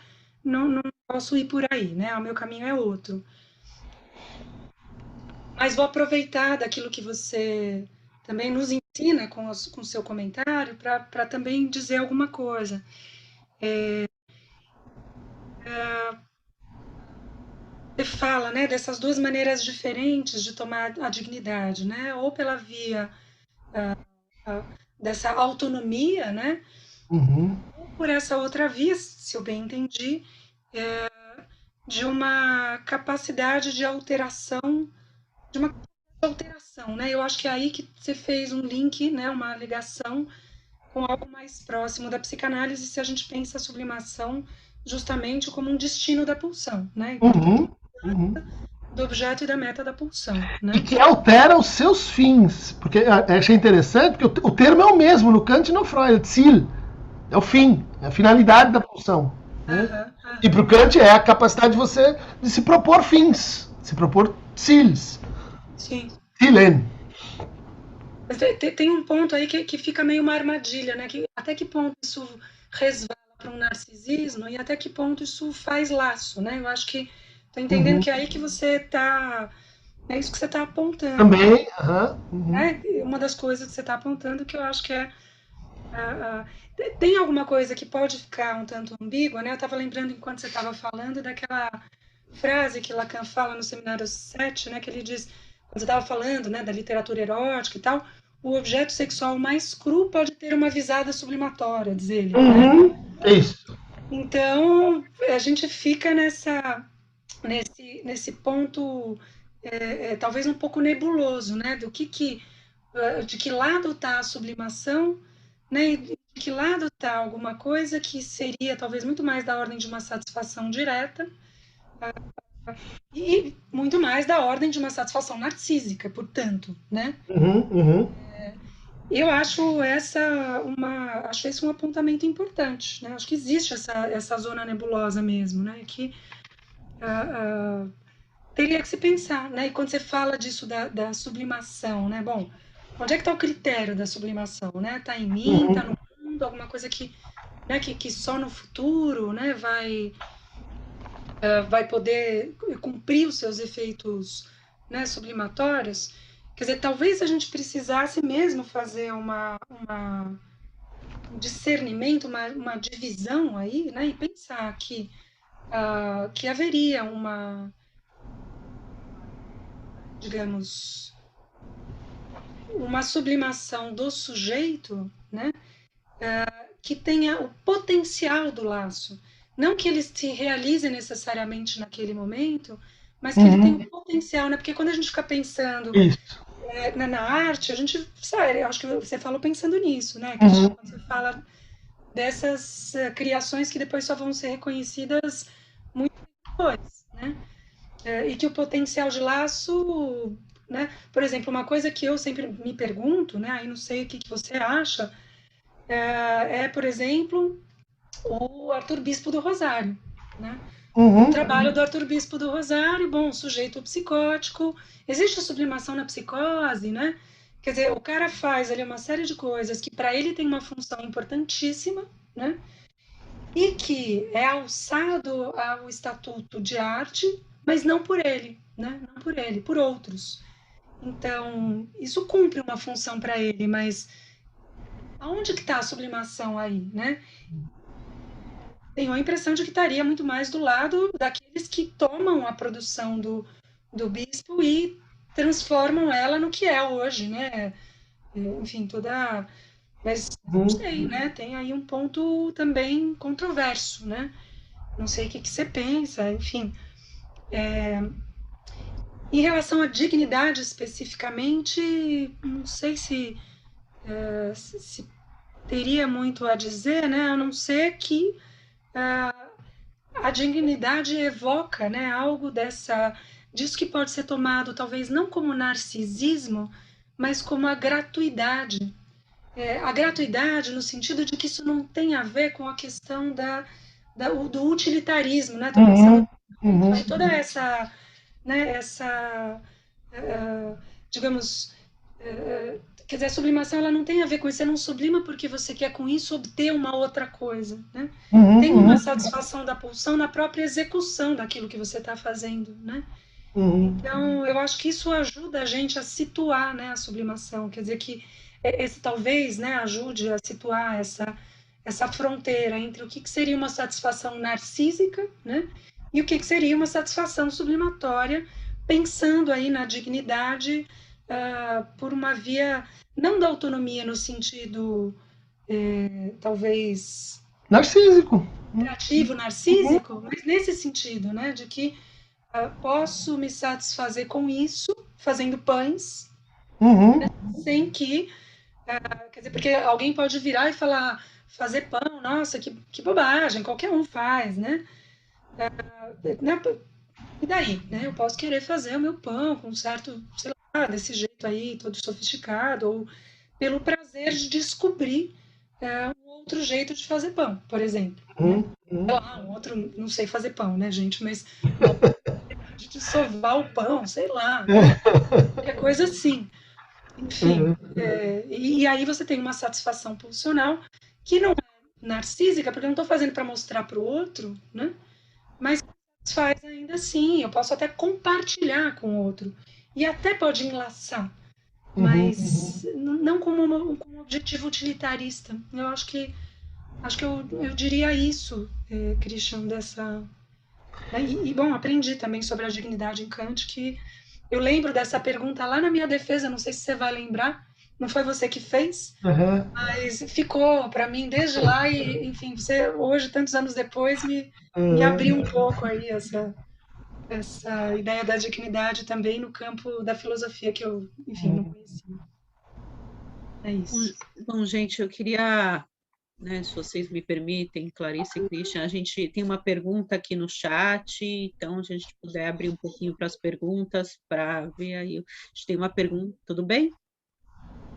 não posso ir por aí, né? O meu caminho é outro. Mas vou aproveitar daquilo que você também nos ensina com o seu comentário para também dizer alguma coisa. Você fala, né, dessas duas maneiras diferentes de tomar a dignidade, né? Ou pela via dessa autonomia, né? Uhum. Ou por essa outra via, se eu bem entendi, de uma capacidade de alteração, né? Eu acho que é aí que você fez um link, né, uma ligação com algo mais próximo da psicanálise, se a gente pensa a sublimação justamente como um destino da pulsão, né? Do objeto e da meta da pulsão, né? E que altera os seus fins, porque eu achei interessante, porque o termo é o mesmo no Kant e no Freud, Ziel, é o fim, é a finalidade da pulsão. Né? E para o Kant é a capacidade de se propor fins, se propor Ziels. Sim. Zielen. Mas tem um ponto aí que fica meio uma armadilha, né? Que até que ponto isso resvala para um narcisismo e até que ponto isso faz laço, né? Eu acho que estou entendendo que é aí que você está, é isso que você está apontando. Também, É uma das coisas que você está apontando que eu acho que é tem alguma coisa que pode ficar um tanto ambígua, né? Eu estava lembrando enquanto você estava falando daquela frase que Lacan fala no Seminário 7, né? Que ele diz, quando você estava falando, né, da literatura erótica e tal, o objeto sexual mais cru pode ter uma visada sublimatória, diz ele. Né? Isso. Então, a gente fica nesse ponto, talvez um pouco nebuloso, né? De que lado está a sublimação, né? E de que lado está alguma coisa que seria talvez muito mais da ordem de uma satisfação direta e muito mais da ordem de uma satisfação narcísica, portanto, né? Eu acho acho esse um apontamento importante, né? Acho que existe essa zona nebulosa mesmo, né? Que teria que se pensar, né? E quando você fala disso da sublimação, né? Bom, onde é que está o critério da sublimação, né? Está em mim, está no mundo, alguma coisa que, né? Que só no futuro, né? Vai poder cumprir os seus efeitos, né? Sublimatórios. Quer dizer, talvez a gente precisasse mesmo fazer um discernimento, uma divisão aí, né? E pensar que haveria digamos, uma sublimação do sujeito, né? Que tenha o potencial do laço. Não que ele se realize necessariamente naquele momento, mas que ele tenha o potencial, né? Porque quando a gente fica pensando na arte, a gente sabe, eu acho que você falou pensando nisso, né? Que quando você fala dessas criações que depois só vão ser reconhecidas muito depois, né? E que o potencial de laço, né? Por exemplo, uma coisa que eu sempre me pergunto, né? Aí não sei o que você acha, por exemplo, o Arthur Bispo do Rosário, né? O trabalho do Arthur Bispo do Rosário, bom, sujeito psicótico, existe a sublimação na psicose, né? Quer dizer, o cara faz ali uma série de coisas que para ele tem uma função importantíssima, né? E que é alçado ao estatuto de arte, mas não por ele, né? Não por ele, por outros. Então, isso cumpre uma função para ele, mas aonde que está a sublimação aí, né? Tenho a impressão de que estaria muito mais do lado daqueles que tomam a produção do bispo e transformam ela no que é hoje, né? Enfim, mas não sei, né? Tem aí um ponto também controverso, né? Não sei o que você pensa, enfim. Em relação à dignidade especificamente, não sei se teria muito a dizer, né? A não ser que a dignidade evoca, né, algo disso que pode ser tomado talvez não como narcisismo, mas como a gratuidade. A gratuidade no sentido de que isso não tem a ver com a questão do utilitarismo, né? Estou pensando em toda essa, né, digamos, quer dizer, a sublimação ela não tem a ver com isso, você não sublima porque você quer com isso obter uma outra coisa, né? Tem uma satisfação da pulsão na própria execução daquilo que você está fazendo, né? Então, eu acho que isso ajuda a gente a situar, né, a sublimação, quer dizer que esse talvez, né, ajude a situar essa fronteira entre o que seria uma satisfação narcísica, né, e o que seria uma satisfação sublimatória, pensando aí na dignidade por uma via, não da autonomia no sentido, talvez... narcísico. Criativo, narcísico, mas nesse sentido, né, de que posso me satisfazer com isso, fazendo pães, sem que... quer dizer, porque alguém pode virar e falar, fazer pão, nossa, que bobagem, qualquer um faz, né? E daí, né? Eu posso querer fazer o meu pão com certo, sei lá, desse jeito aí, todo sofisticado, ou pelo prazer de descobrir um outro jeito de fazer pão, por exemplo. Né? Sei lá, um outro, não sei fazer pão, né, gente? Mas de sovar o pão, sei lá, né? Qualquer coisa assim. Enfim, e aí você tem uma satisfação pulsional que não é narcísica, porque eu não estou fazendo para mostrar para o outro, né? Mas satisfaz ainda assim, eu posso até compartilhar com o outro, e até pode enlaçar, mas não como um objetivo utilitarista. Eu acho que eu diria isso, Christian, dessa... Né? Bom, aprendi também sobre a dignidade em Kant, que eu lembro dessa pergunta lá na minha defesa, não sei se você vai lembrar, não foi você que fez, mas ficou para mim desde lá e, enfim, você hoje, tantos anos depois, me abriu um pouco aí essa ideia da dignidade também no campo da filosofia que eu, enfim, não conhecia. É isso. Bom, gente, eu queria, né, se vocês me permitem, Clarice e Christian, a gente tem uma pergunta aqui no chat, então, se a gente puder abrir um pouquinho para as perguntas, para ver aí. A gente tem uma pergunta, tudo bem?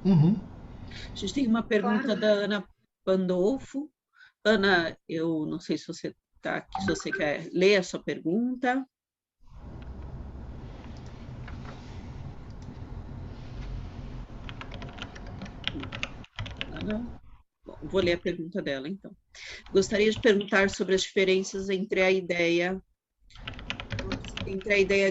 A gente tem uma pergunta da Ana Pandolfo. Ana, eu não sei se você está aqui, se você quer ler a sua pergunta. Ana? Bom, vou ler a pergunta dela, então. Gostaria de perguntar sobre as diferenças entre a ideia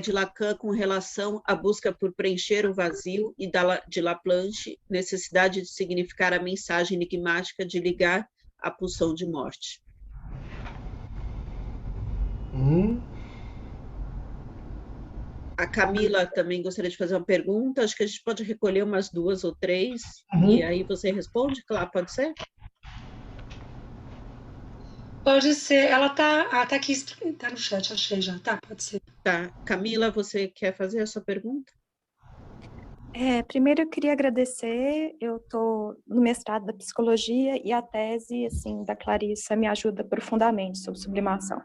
de Lacan com relação à busca por preencher o vazio e de Laplanche, necessidade de significar a mensagem enigmática de ligar a pulsão de morte. A Camila também gostaria de fazer uma pergunta, acho que a gente pode recolher umas 2 ou 3, e aí você responde, claro, pode ser? Pode ser, ela tá aqui, tá no chat, achei já, tá, pode ser. Tá, Camila, você quer fazer a sua pergunta? Primeiro eu queria agradecer, eu estou no mestrado da psicologia e a tese, assim, da Clarissa me ajuda profundamente sobre sublimação.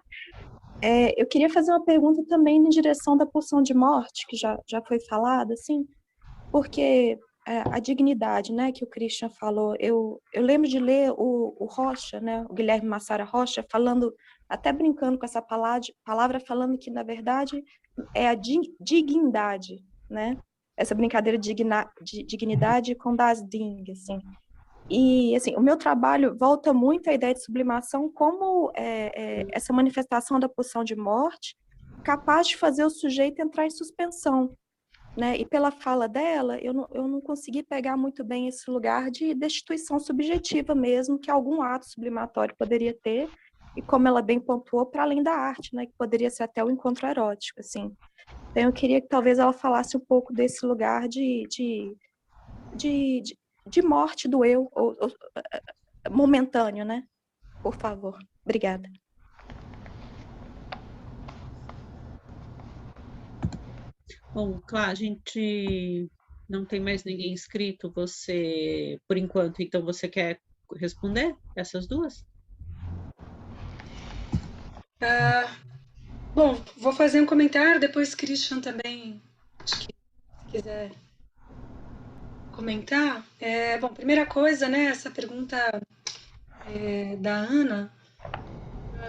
Eu queria fazer uma pergunta também em direção da pulsão de morte, que já foi falada, assim, porque a dignidade, né, que o Christian falou, eu lembro de ler o Rocha, né, o Guilherme Massara Rocha, falando, até brincando com essa palavra falando que, na verdade, é a dignidade, né, essa brincadeira de dignidade com das Ding, assim. E, assim, o meu trabalho volta muito à ideia de sublimação como essa manifestação da pulsão de morte capaz de fazer o sujeito entrar em suspensão, né? E pela fala dela, eu não consegui pegar muito bem esse lugar de destituição subjetiva mesmo, que algum ato sublimatório poderia ter, e como ela bem pontuou, para além da arte, né? Que poderia ser até o encontro erótico, assim. Então, eu queria que talvez ela falasse um pouco desse lugar de morte do eu, ou momentâneo, né? Por favor. Obrigada. Bom, claro, a gente não tem mais ninguém inscrito, você, por enquanto, então você quer responder essas duas? Bom, vou fazer um comentário, depois Christian também, acho que se quiser comentar. Bom, primeira coisa, né, essa pergunta da Ana,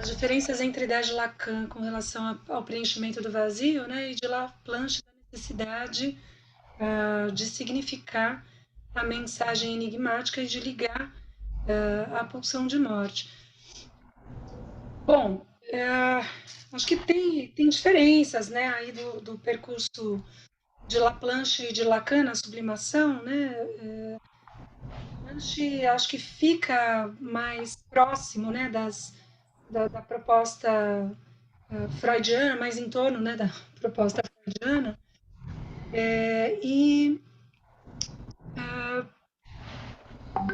as diferenças entre a ideia de Lacan com relação ao preenchimento do vazio, né, e de Laplanche da necessidade de significar a mensagem enigmática e de ligar a pulsão de morte. Bom, acho que tem diferenças, né, aí do percurso de Laplanche e de Lacan na sublimação, né? Laplanche acho que fica mais próximo, né, da proposta freudiana, mais em torno, né, da proposta freudiana, e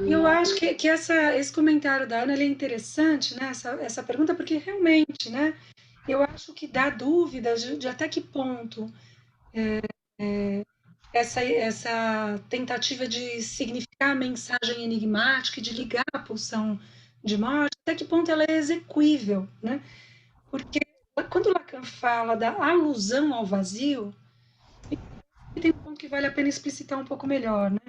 eu acho que esse comentário da Ana ele é interessante, né, essa pergunta, porque realmente, né, eu acho que dá dúvida de até que ponto essa tentativa de significar a mensagem enigmática e de ligar a pulsão de morte, até que ponto ela é execuível, né? Porque quando Lacan fala da alusão ao vazio, tem um ponto que vale a pena explicitar um pouco melhor, né?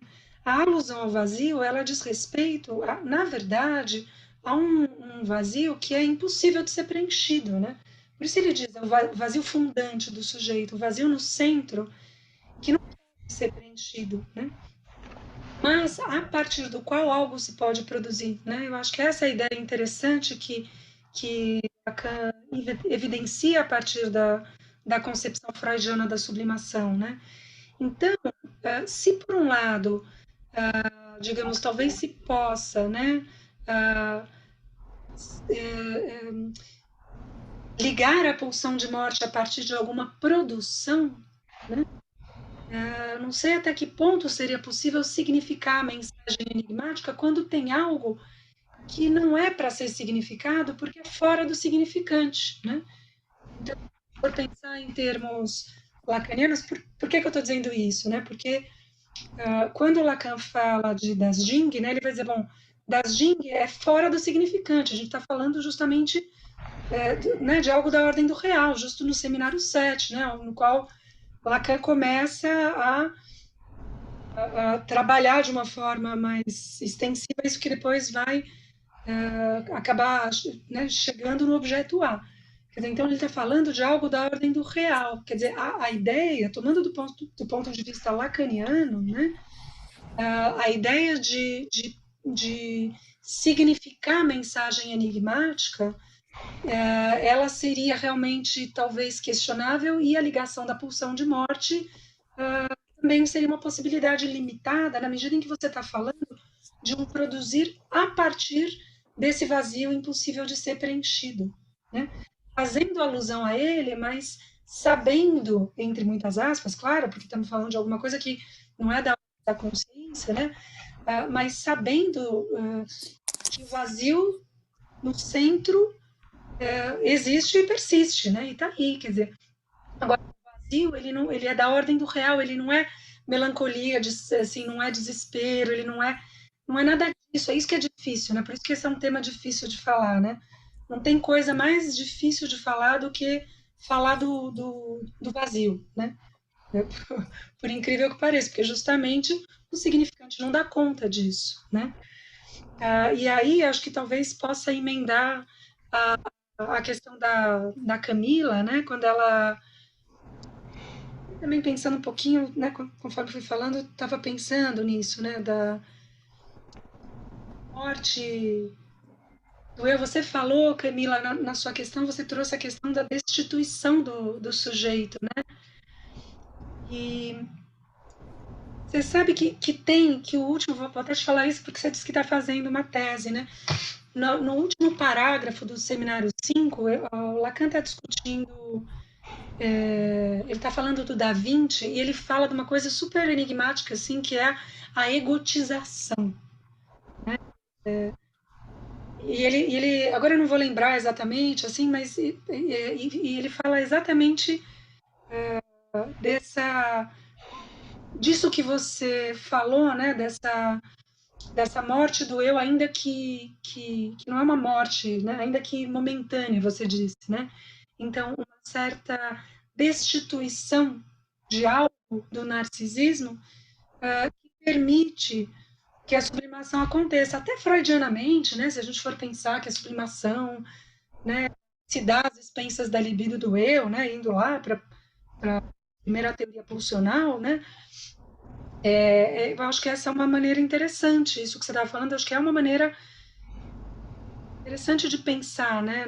A alusão ao vazio, ela diz respeito, na verdade, a um vazio que é impossível de ser preenchido, né? Por isso ele diz, é o vazio fundante do sujeito, o vazio no centro, que não pode ser preenchido, né? mas a partir do qual algo se pode produzir, né? Eu acho que essa é a ideia interessante que Lacan evidencia a partir da concepção freudiana da sublimação, né? Então, se por um lado, digamos, talvez se possa, né, ligar a pulsão de morte a partir de alguma produção, né? Não sei até que ponto seria possível significar a mensagem enigmática quando tem algo que não é para ser significado porque é fora do significante, né? Então, por pensar em termos lacanianos, por que eu estou dizendo isso, né? Porque quando Lacan fala das Jing, né, ele vai dizer, bom, das Jing é fora do significante, a gente está falando justamente né, de algo da ordem do real, justo no seminário 7, né, no qual Lacan começa a trabalhar de uma forma mais extensiva isso que depois vai acabar, né, chegando no objeto A. Quer dizer, então ele está falando de algo da ordem do real. Quer dizer, a ideia, tomando do ponto de vista lacaniano, né, a ideia de significar a mensagem enigmática, ela seria realmente talvez questionável, e a ligação da pulsão de morte também seria uma possibilidade limitada, na medida em que você está falando de um produzir a partir desse vazio impossível de ser preenchido, né? Fazendo alusão a ele, mas sabendo, entre muitas aspas, claro, porque estamos falando de alguma coisa que não é da consciência, né? Mas sabendo que o vazio no centro existe e persiste, né? E está aí, quer dizer, agora o vazio ele é da ordem do real, ele não é melancolia, assim, não é desespero, ele não é nada disso. É isso que é difícil, né? Por isso que esse é um tema difícil de falar, né? Não tem coisa mais difícil de falar do que falar do vazio, né? Por incrível que pareça, porque justamente o significante não dá conta disso, né? E aí acho que talvez possa emendar a questão da Camila, né? Quando ela também pensando um pouquinho, né? Conforme fui falando, estava pensando nisso, né? Da morte do eu. Você falou, Camila, na sua questão, você trouxe a questão da destituição do sujeito, né? E você sabe que o último, vou até te falar isso porque você disse que está fazendo uma tese, né? No último parágrafo do seminário 5, o Lacan está discutindo, ele está falando do Da Vinci, e ele fala de uma coisa super enigmática, assim, que é a egotização, né? E ele, agora eu não vou lembrar exatamente, assim, mas ele fala exatamente disso que você falou, né? Dessa morte do eu, ainda que não é uma morte, né? Ainda que momentânea, você disse, né? Então, uma certa destituição de algo do narcisismo que permite que a sublimação aconteça. Até freudianamente, né? Se a gente for pensar que a sublimação, né, se dá às expensas da libido do eu, né? Indo lá para a primeira teoria pulsional, né? Eu acho que essa é uma maneira interessante, isso que você estava falando, acho que é uma maneira interessante de pensar, né,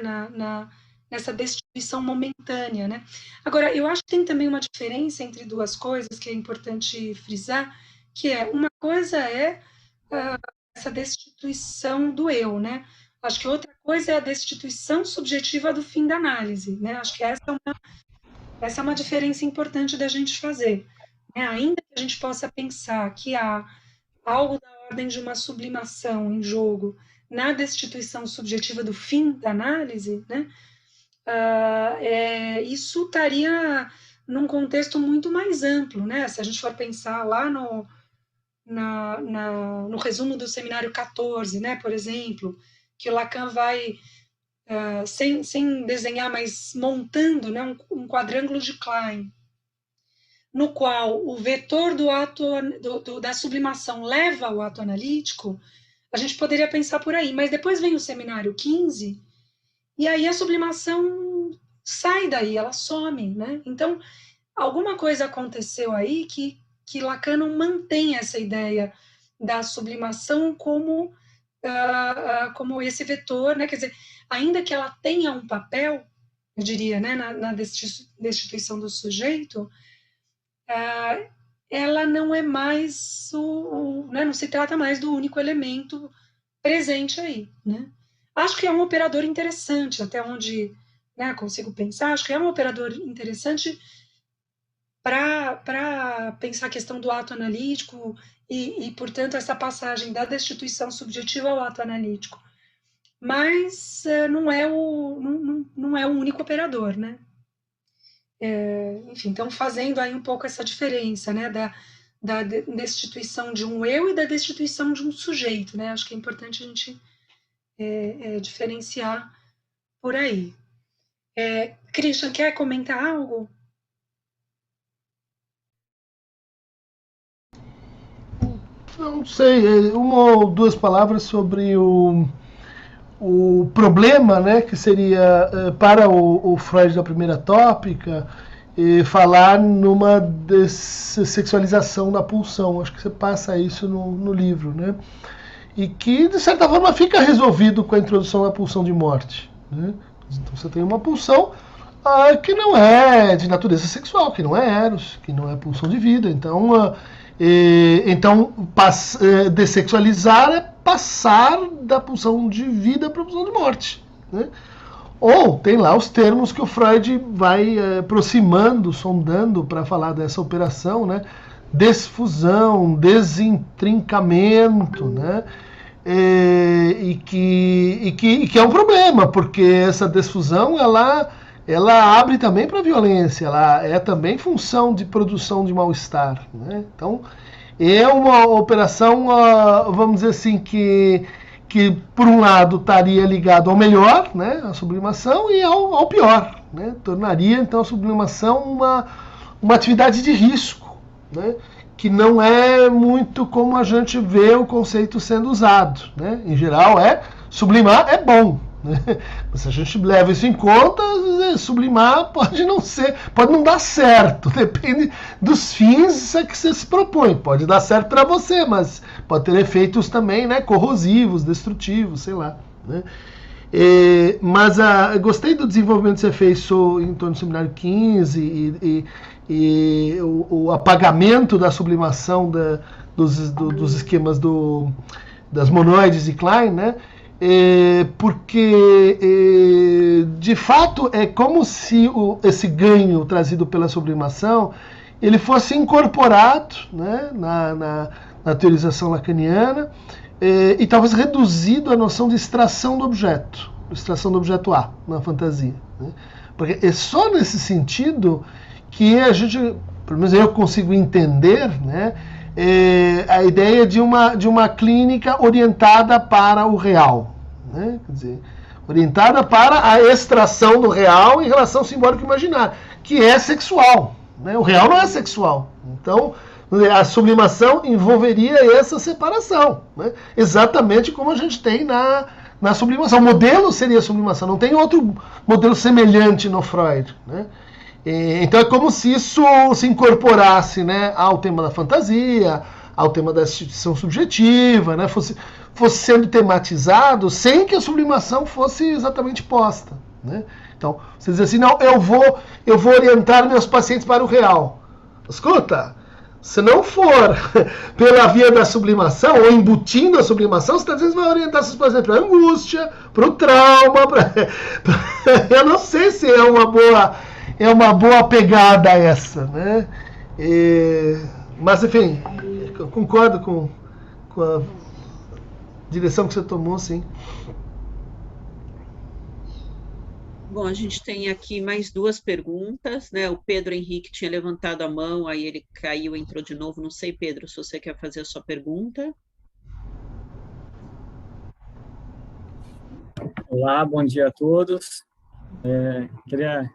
nessa destituição momentânea, né? Agora, eu acho que tem também uma diferença entre duas coisas que é importante frisar, que é, uma coisa é essa destituição do eu, né? Acho que outra coisa é a destituição subjetiva do fim da análise, né? Acho que essa é uma diferença importante da gente fazer. Ainda que a gente possa pensar que há algo da ordem de uma sublimação em jogo na destituição subjetiva do fim da análise, né? Isso estaria num contexto muito mais amplo, né? Se a gente for pensar lá no resumo do seminário 14, né, por exemplo, que o Lacan vai, sem desenhar, mas montando, né, um quadrângulo de Klein, no qual o vetor do ato da sublimação leva ao ato analítico, a gente poderia pensar por aí. Mas depois vem o seminário 15, e aí a sublimação sai daí, ela some, né? Então, alguma coisa aconteceu aí que Lacan não mantém essa ideia da sublimação como, como esse vetor, né? Quer dizer, ainda que ela tenha um papel, eu diria, né, na destituição do sujeito, ela não é mais né, não se trata mais do único elemento presente aí, né? Acho que é um operador interessante, até onde, né, consigo pensar, acho que é um operador interessante para pensar a questão do ato analítico e, portanto, essa passagem da destituição subjetiva ao ato analítico. Mas não é o único operador, né? Enfim, então fazendo aí um pouco essa diferença, né, da destituição de um eu e da destituição de um sujeito, né? Acho que é importante a gente diferenciar por aí. Christian, quer comentar algo? Não sei, uma ou duas palavras sobre o problema, né, que seria para o Freud da primeira tópica, falar numa dessexualização da pulsão. Acho que você passa isso no livro, né? E que, de certa forma, fica resolvido com a introdução da pulsão de morte, né? Então você tem uma pulsão que não é de natureza sexual, que não é eros, que não é pulsão de vida. Então, dessexualizar é passar da pulsão de vida para a pulsão de morte, né? Ou tem lá os termos que o Freud vai aproximando, sondando para falar dessa operação, né? Desfusão, desintrincamento, né? E que é um problema, porque essa desfusão ela abre também para a violência, ela é também função de produção de mal-estar, né? Então, é uma operação, vamos dizer assim, que por um lado estaria ligado ao melhor, né, a sublimação, e ao pior, né? Tornaria então a sublimação uma atividade de risco, né? Que não é muito como a gente vê o conceito sendo usado, né? Em geral, sublimar é bom, né? Se a gente leva isso em conta, sublimar pode não dar certo, depende dos fins que você se propõe. Pode dar certo para você, mas pode ter efeitos também, né, corrosivos, destrutivos, sei lá, né? Mas gostei do desenvolvimento que você fez em torno do seminário 15 e o apagamento da sublimação dos esquemas das monoides de Klein, né? Porque de fato é como se esse ganho trazido pela sublimação ele fosse incorporado, né, na teorização lacaniana, e talvez reduzido à noção de extração do objeto A na fantasia, né? Porque é só nesse sentido que a gente, pelo menos eu consigo entender, né, a ideia de uma clínica orientada para o real, né? Quer dizer, orientada para a extração do real em relação ao simbólico imaginário, que é sexual, né? O real não é sexual. Então, a sublimação envolveria essa separação, né? Exatamente como a gente tem na sublimação. O modelo seria a sublimação, não tem outro modelo semelhante no Freud, né? Então é como se isso se incorporasse, né, ao tema da fantasia, ao tema da instituição subjetiva, né, fosse sendo tematizado sem que a sublimação fosse exatamente posta, né? Então, você diz assim, não, eu vou orientar meus pacientes para o real. Escuta, se não for pela via da sublimação, ou embutindo a sublimação, você às vezes vai orientar seus pacientes para a angústia, para o trauma, eu não sei se é uma boa pegada essa, né? Mas, enfim, eu concordo com a direção que você tomou, sim. Bom, a gente tem aqui mais duas perguntas, né? O Pedro Henrique tinha levantado a mão, aí ele caiu, entrou de novo. Não sei, Pedro, se você quer fazer a sua pergunta. Olá, bom dia a todos. Queria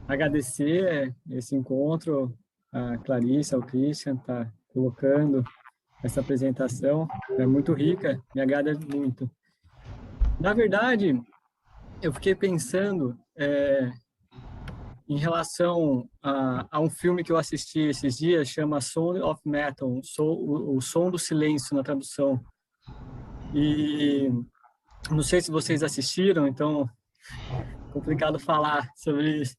agradecer esse encontro, a Clarissa, ao Christian, tá colocando essa apresentação, é muito rica, me agrada muito. Na verdade, eu fiquei pensando em relação a um filme que eu assisti esses dias, chama Sound of Metal, o Som do Silêncio, na tradução. E não sei se vocês assistiram, então é complicado falar sobre isso,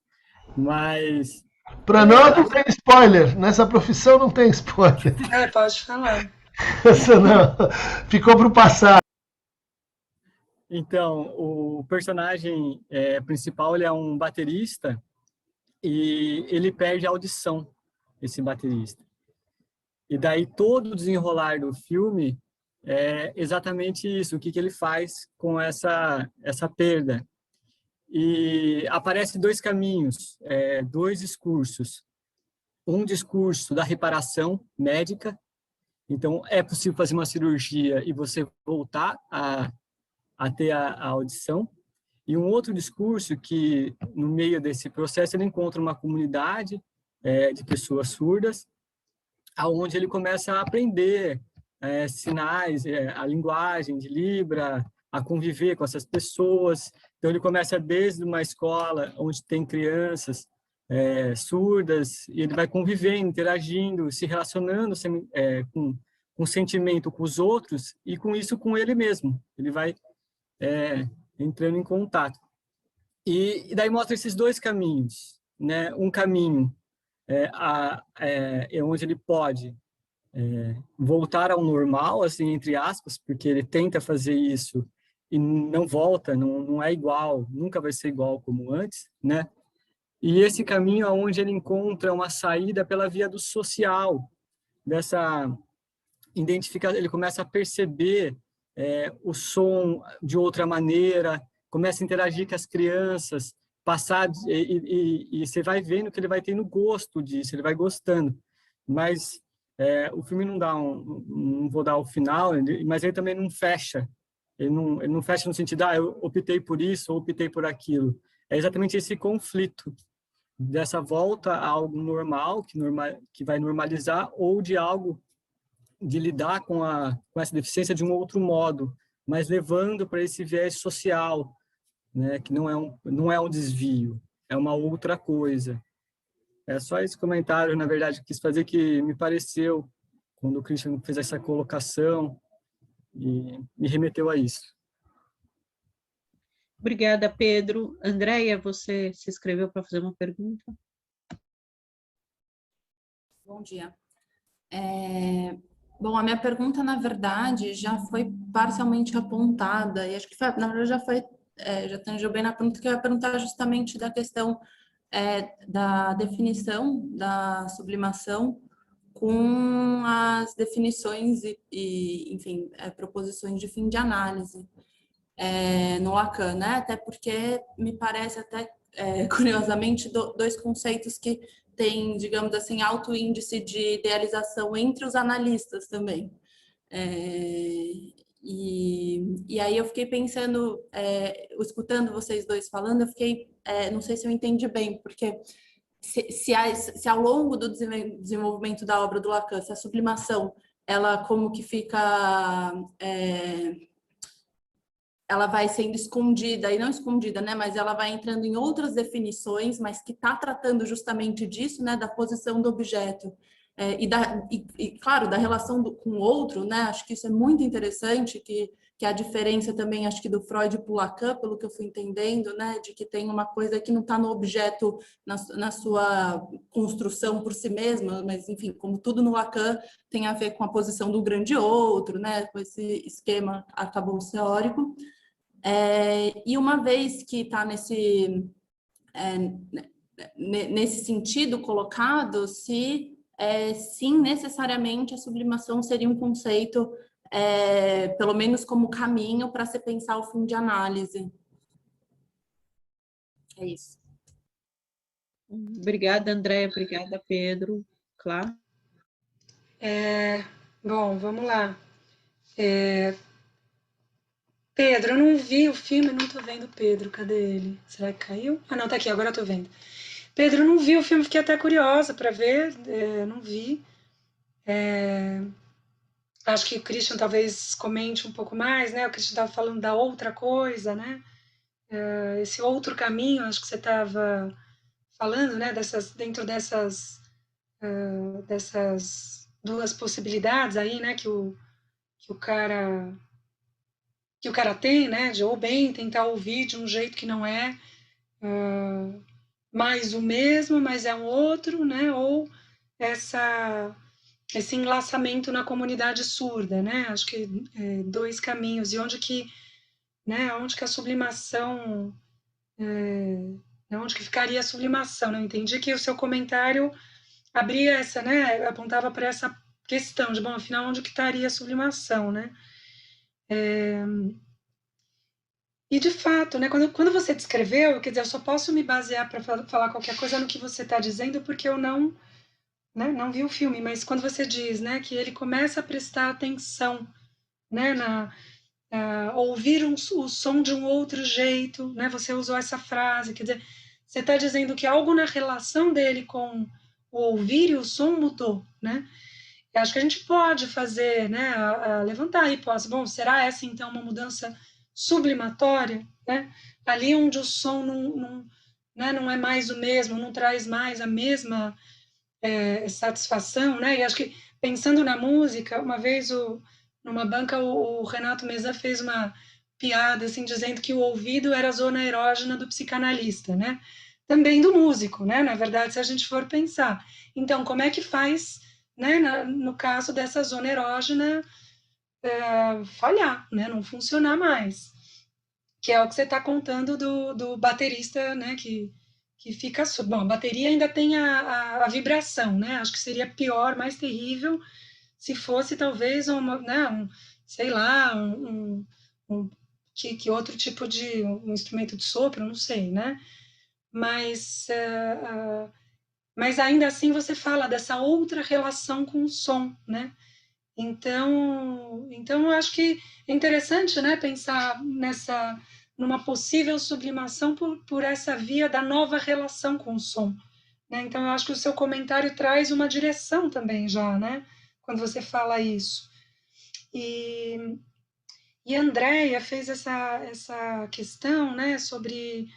mas... Para nós não tem spoiler, nessa profissão não tem spoiler. Pode falar. Essa não, ficou para o passado. Então, o personagem principal, ele é um baterista e ele perde a audição, esse baterista. E daí todo o desenrolar do filme é exatamente isso, o que ele faz com essa perda. E aparecem dois caminhos, dois discursos. Um discurso da reparação médica, então é possível fazer uma cirurgia e você voltar a ter a audição. E um outro discurso que, no meio desse processo, ele encontra uma comunidade de pessoas surdas, aonde ele começa a aprender sinais, a linguagem de Libra, a conviver com essas pessoas. Então, ele começa desde uma escola onde tem crianças surdas, e ele vai convivendo, interagindo, se relacionando com sentimento com os outros, e com isso com ele mesmo. Ele vai entrando em contato. E daí mostra esses dois caminhos, né? Um caminho é onde ele pode voltar ao normal, assim, entre aspas, porque ele tenta fazer isso e não volta, não é igual, nunca vai ser igual como antes, né? E esse caminho é onde ele encontra uma saída pela via do social, dessa identificação, ele começa a perceber o som de outra maneira, começa a interagir com as crianças, e você vai vendo que ele vai tendo gosto disso, ele vai gostando. Mas o filme não dá não vou dar o final, mas ele também não fecha. Ele não fecha no sentido, eu optei por isso ou optei por aquilo. É exatamente esse conflito dessa volta a algo normal, que vai normalizar, ou de algo de lidar com essa deficiência de um outro modo, mas levando para esse viés social, né, que não é um desvio, é uma outra coisa. É só esse comentário, na verdade, que eu quis fazer, que me pareceu, quando o Christian fez essa colocação, e me remeteu a isso. Obrigada, Pedro. Andréia, você se inscreveu para fazer uma pergunta? Bom dia. Bom, a minha pergunta, na verdade, já foi parcialmente apontada, e acho que, na verdade, já tangeu bem na pergunta, que eu ia perguntar justamente da questão da definição da sublimação com as definições enfim, proposições de fim de análise no Lacan, né? Até porque me parece até, curiosamente, dois conceitos que têm, digamos assim, alto índice de idealização entre os analistas também. E aí eu fiquei pensando, escutando vocês dois falando, eu fiquei, não sei se eu entendi bem, porque se ao longo do desenvolvimento da obra do Lacan, se a sublimação, ela como que fica... ela vai sendo escondida, e não escondida, né, mas ela vai entrando em outras definições, mas que está tratando justamente disso, né, da posição do objeto, claro, da relação com o outro, né, acho que isso é muito interessante, que a diferença também, acho que do Freud para o Lacan, pelo que eu fui entendendo, né, de que tem uma coisa que não está no objeto, na sua construção por si mesma, mas, enfim, como tudo no Lacan tem a ver com a posição do grande outro, né, com esse esquema arcabouço teórico. E uma vez que está nesse sentido colocado, sim, necessariamente a sublimação seria um conceito, pelo menos como caminho para se pensar o fim de análise. É isso. Obrigada, Andréia. Obrigada, Pedro. Claro. Bom, vamos lá. Pedro, eu não vi o filme, não tô vendo o Pedro, cadê ele? Será que caiu? Ah, não, tá aqui, agora eu tô vendo. Pedro, eu não vi o filme, fiquei até curiosa para ver, não vi. Acho que o Christian talvez comente um pouco mais, né? O Christian estava falando da outra coisa, né? Esse outro caminho, acho que você estava falando, né, dentro dessas duas possibilidades aí, né, que o cara tem, né, de ou bem tentar ouvir de um jeito que não é mais o mesmo, mas é um outro, né, ou esse enlaçamento na comunidade surda, né, acho que dois caminhos, e onde que a sublimação, onde que ficaria a sublimação, né, eu entendi que o seu comentário abria essa, né, apontava para essa questão de, bom, afinal, onde que estaria a sublimação, né? E, de fato, né, quando você descreveu, quer dizer, eu só posso me basear para falar qualquer coisa no que você está dizendo, porque eu não vi o filme, mas quando você diz, né, que ele começa a prestar atenção, né, ouvir o som de um outro jeito, né, você usou essa frase, quer dizer, você está dizendo que algo na relação dele com o ouvir e o som mudou, né? Eu acho que a gente pode fazer, né, levantar a hipótese, bom, será essa então uma mudança sublimatória, né? Ali onde o som não é mais o mesmo, não traz mais a mesma satisfação, né? E acho que pensando na música, uma vez numa banca o Renato Meza fez uma piada assim dizendo que o ouvido era a zona erógena do psicanalista, né? Também do músico, né? Na verdade, se a gente for pensar, então como é que faz, né? No caso dessa zona erógena falhar, né? Não funcionar mais, que é o que você está contando do baterista, né? Que fica... Bom, a bateria ainda tem a vibração, né? Acho que seria pior, mais terrível, se fosse talvez sei lá, que outro tipo de um instrumento de sopro, não sei, né? Mas ainda assim você fala dessa outra relação com o som, né? Então eu acho que é interessante, né, pensar numa possível sublimação por essa via da nova relação com o som, né? Então eu acho que o seu comentário traz uma direção também já, né, quando você fala isso. E a Andrea fez essa questão, né, sobre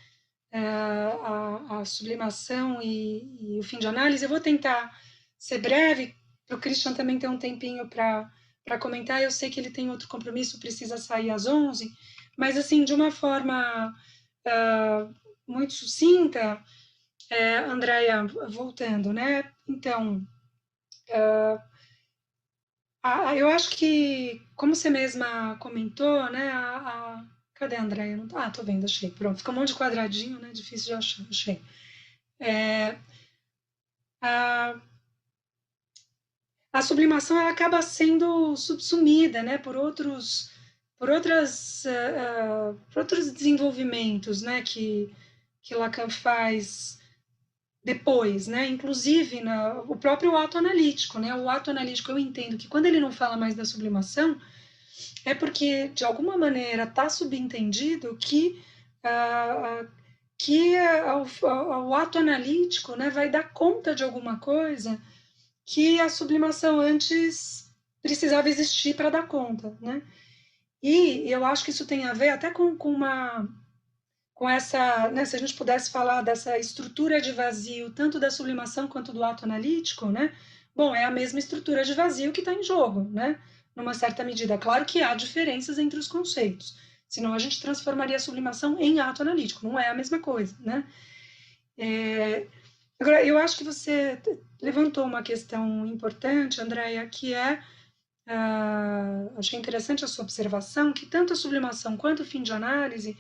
a sublimação e o fim de análise. Eu vou tentar ser breve, para o Christian também ter um tempinho para comentar. Eu sei que ele tem outro compromisso, precisa sair às 11, mas, assim, de uma forma muito sucinta, Andrea, voltando, né? Então, eu acho que, como você mesma comentou, né? Cadê a Andrea? Não tá? Tô vendo, achei. Pronto, fica um monte de quadradinho, né? Difícil de achar, achei. A sublimação ela acaba sendo subsumida, né, por outros desenvolvimentos, né, que Lacan faz depois, né, inclusive o próprio ato analítico, né, o ato analítico eu entendo que quando ele não fala mais da sublimação é porque de alguma maneira está subentendido que o ato analítico, né, vai dar conta de alguma coisa que a sublimação antes precisava existir para dar conta, né? E eu acho que isso tem a ver até com essa, né, se a gente pudesse falar dessa estrutura de vazio, tanto da sublimação quanto do ato analítico, né? Bom, é a mesma estrutura de vazio que está em jogo, né? Numa certa medida. Claro que há diferenças entre os conceitos, senão a gente transformaria a sublimação em ato analítico, não é a mesma coisa, né? Agora, eu acho que você levantou uma questão importante, Andrea, que achei interessante a sua observação, que tanto a sublimação quanto o fim de análise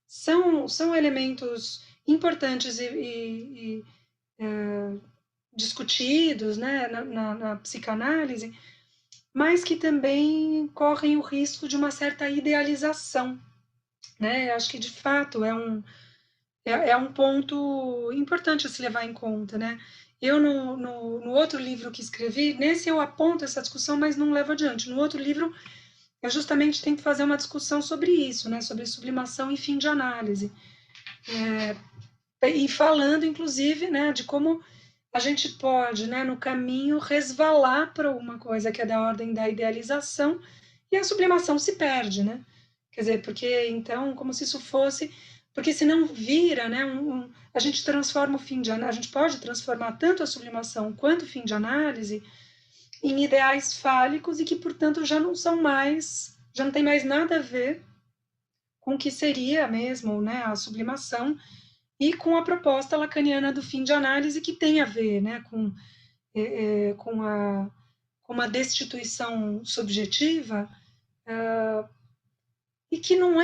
são elementos importantes e discutidos, né, na psicanálise, mas que também correm o risco de uma certa idealização, né? Acho que, de fato, é um ponto importante a se levar em conta, né? Eu, no outro livro que escrevi, nesse eu aponto essa discussão, mas não levo adiante. No outro livro, eu justamente tento fazer uma discussão sobre isso, né? Sobre sublimação e fim de análise. E falando, inclusive, né, de como a gente pode, né, no caminho, resvalar para alguma coisa que é da ordem da idealização e a sublimação se perde, né? Quer dizer, porque, então, como se isso fosse porque senão vira, né, a gente transforma o fim de análise, a gente pode transformar tanto a sublimação quanto o fim de análise em ideais fálicos e que, portanto, já não tem mais nada a ver com o que seria mesmo, né, a sublimação e com a proposta lacaniana do fim de análise, que tem a ver, né, com uma destituição subjetiva, e que não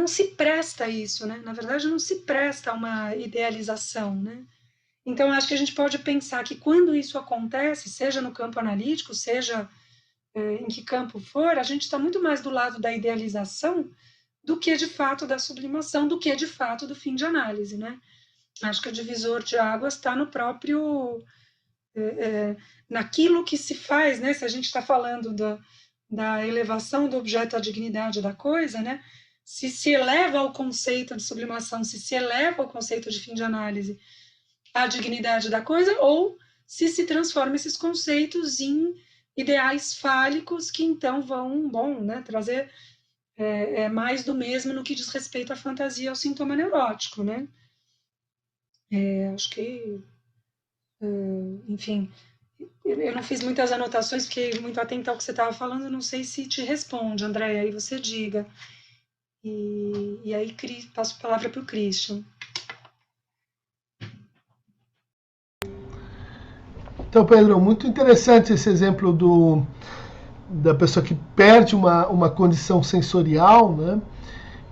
se presta a isso, né? Na verdade, não se presta a uma idealização, né? Então, acho que a gente pode pensar que quando isso acontece, seja no campo analítico, seja em que campo for, a gente está muito mais do lado da idealização do que, de fato, da sublimação, do que, de fato, do fim de análise, né? Acho que o divisor de águas está no próprio... naquilo que se faz, né? Se a gente está falando da elevação do objeto à dignidade da coisa, né? Se eleva ao conceito de sublimação, se eleva ao conceito de fim de análise à dignidade da coisa, ou se transforma esses conceitos em ideais fálicos que então vão, né, trazer mais do mesmo no que diz respeito à fantasia, ao sintoma neurótico, né? Acho que, enfim, eu não fiz muitas anotações, fiquei muito atenta ao que você estava falando, não sei se te responde, Andréia, aí você diga. E aí passo a palavra para o Christian. Então, Pedro, muito interessante esse exemplo da pessoa que perde uma condição sensorial, né?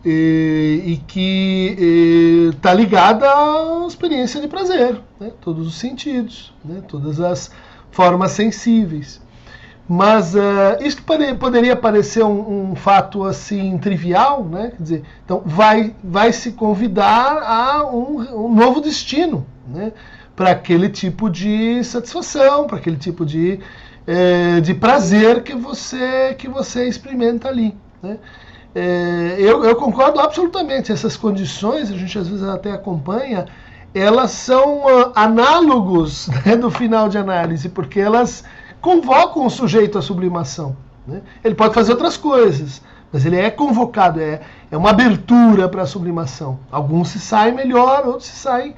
E que está ligada à experiência de prazer, né? Todos os sentidos, né? Todas as formas sensíveis. Mas isso poderia parecer um fato assim trivial, né? Quer dizer, então vai se convidar a um novo destino, né? Para aquele tipo de satisfação, para aquele tipo de prazer que você experimenta ali, né? Eu concordo absolutamente. Essas condições, a gente às vezes até acompanha, elas são análogos, né, do final de análise, porque elas convocam o sujeito à sublimação, né? Ele pode fazer outras coisas, mas ele é convocado, é uma abertura para a sublimação. Alguns se saem melhor, outros se saem,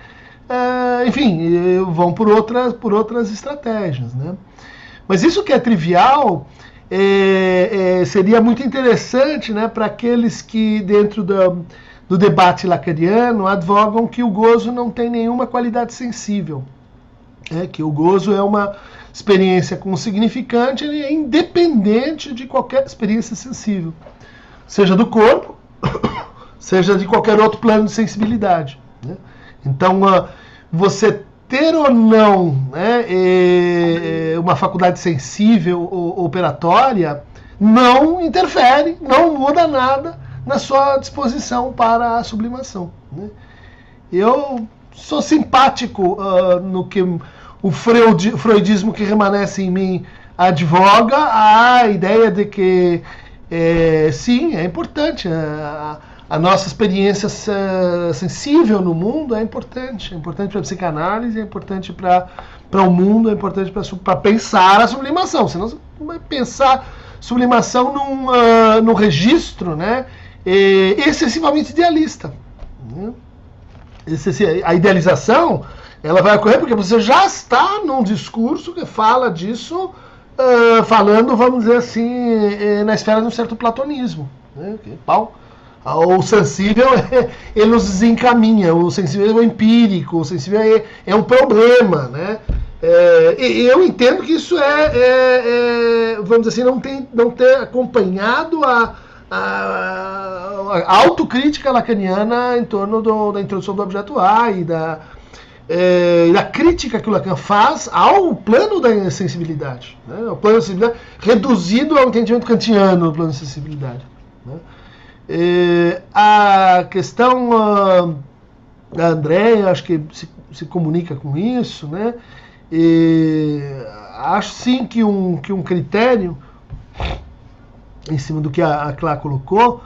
enfim, vão por outras estratégias, né? Mas isso que é trivial seria muito interessante, né, para aqueles que, dentro do debate lacaniano, advogam que o gozo não tem nenhuma qualidade sensível, que o gozo é uma experiência com significante, ele é independente de qualquer experiência sensível, seja do corpo, seja de qualquer outro plano de sensibilidade, né? Então, você ter ou não, né, uma faculdade sensível ou operatória não interfere, não muda nada na sua disposição para a sublimação, né? Eu sou simpático no que o freudismo que remanesce em mim advoga a ideia de que, sim, é importante. A nossa experiência sensível no mundo é importante para a psicanálise, é importante para o mundo, é importante para pensar a sublimação. Senão você vai pensar sublimação num registro, né, excessivamente idealista, né? A idealização, ela vai ocorrer porque você já está num discurso que fala disso, falando, vamos dizer assim, na esfera de um certo platonismo, né? O sensível, ele nos desencaminha, o sensível é o empírico, o sensível é um problema, né? Eu entendo que isso vamos dizer assim, não ter acompanhado a autocrítica lacaniana em torno da introdução do objeto A e da crítica que o Lacan faz ao plano da sensibilidade, né? O plano da sensibilidade reduzido ao entendimento kantiano do plano da sensibilidade, né? A questão da Andréia, acho que se comunica com isso, né? Acho sim que um critério, em cima do que a Clá colocou,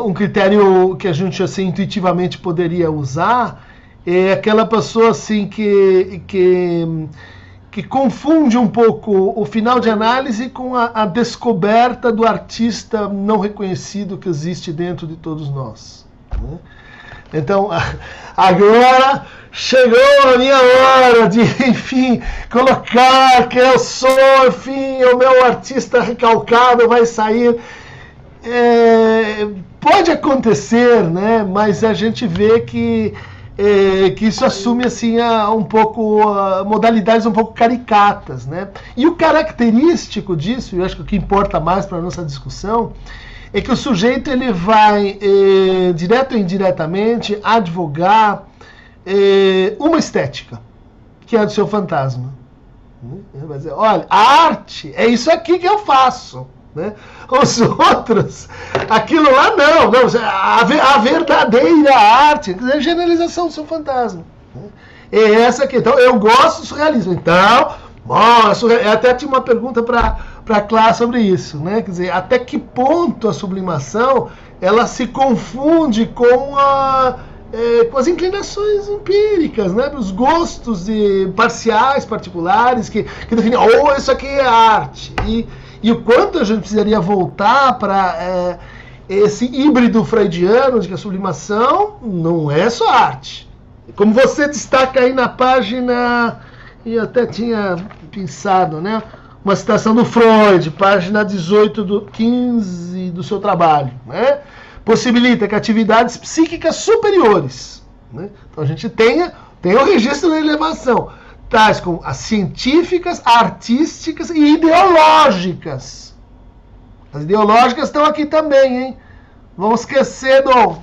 um critério que a gente assim intuitivamente poderia usar é aquela pessoa assim que que confunde um pouco o final de análise com a descoberta do artista não reconhecido que existe dentro de todos nós. Né? Então, agora chegou a minha hora de, enfim, colocar que eu sou, enfim, o meu artista recalcado vai sair. Pode acontecer, né? Mas a gente vê que isso assume assim um pouco modalidades um pouco caricatas, né? E o característico disso, eu acho que o que importa mais para a nossa discussão, é que o sujeito ele vai direto ou indiretamente advogar uma estética, que é a do seu fantasma. Ele vai dizer, olha, a arte é isso aqui que eu faço. Né? Os outros, aquilo lá não, a verdadeira arte, é a generalização do seu fantasma. Né? É essa aqui. Então, eu gosto do surrealismo. Então, eu até tinha uma pergunta para a classe sobre isso, né? Quer dizer, até que ponto a sublimação ela se confunde com as inclinações empíricas, né? Os gostos parciais, particulares, que definem, isso aqui é arte. E o quanto a gente precisaria voltar para esse híbrido freudiano de que a sublimação não é só arte. Como você destaca aí na página, e eu até tinha pensado, né? Uma citação do Freud, página 15 do seu trabalho, né? Possibilita que atividades psíquicas superiores, né? Então a gente tem o registro da elevação, tais como as científicas, artísticas e ideológicas. As ideológicas estão aqui também, hein? Vamos esquecer olha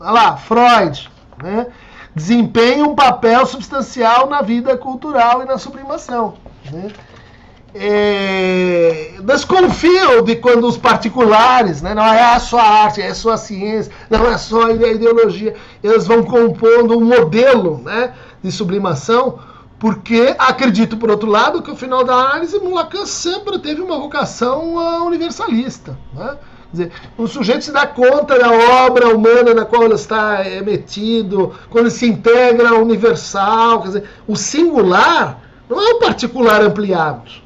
lá, Freud, né? Desempenha um papel substancial na vida cultural e na sublimação, né? Desconfio de quando os particulares, né, não é só a arte, é só a ciência, não é só a ideologia, eles vão compondo um modelo, né, de sublimação, porque acredito, por outro lado, que ao final da análise, Lacan sempre teve uma vocação universalista. Né? Quer dizer, o sujeito se dá conta da obra humana na qual ele está metido, quando ele se integra ao universal. Quer dizer, o singular não é o particular ampliado.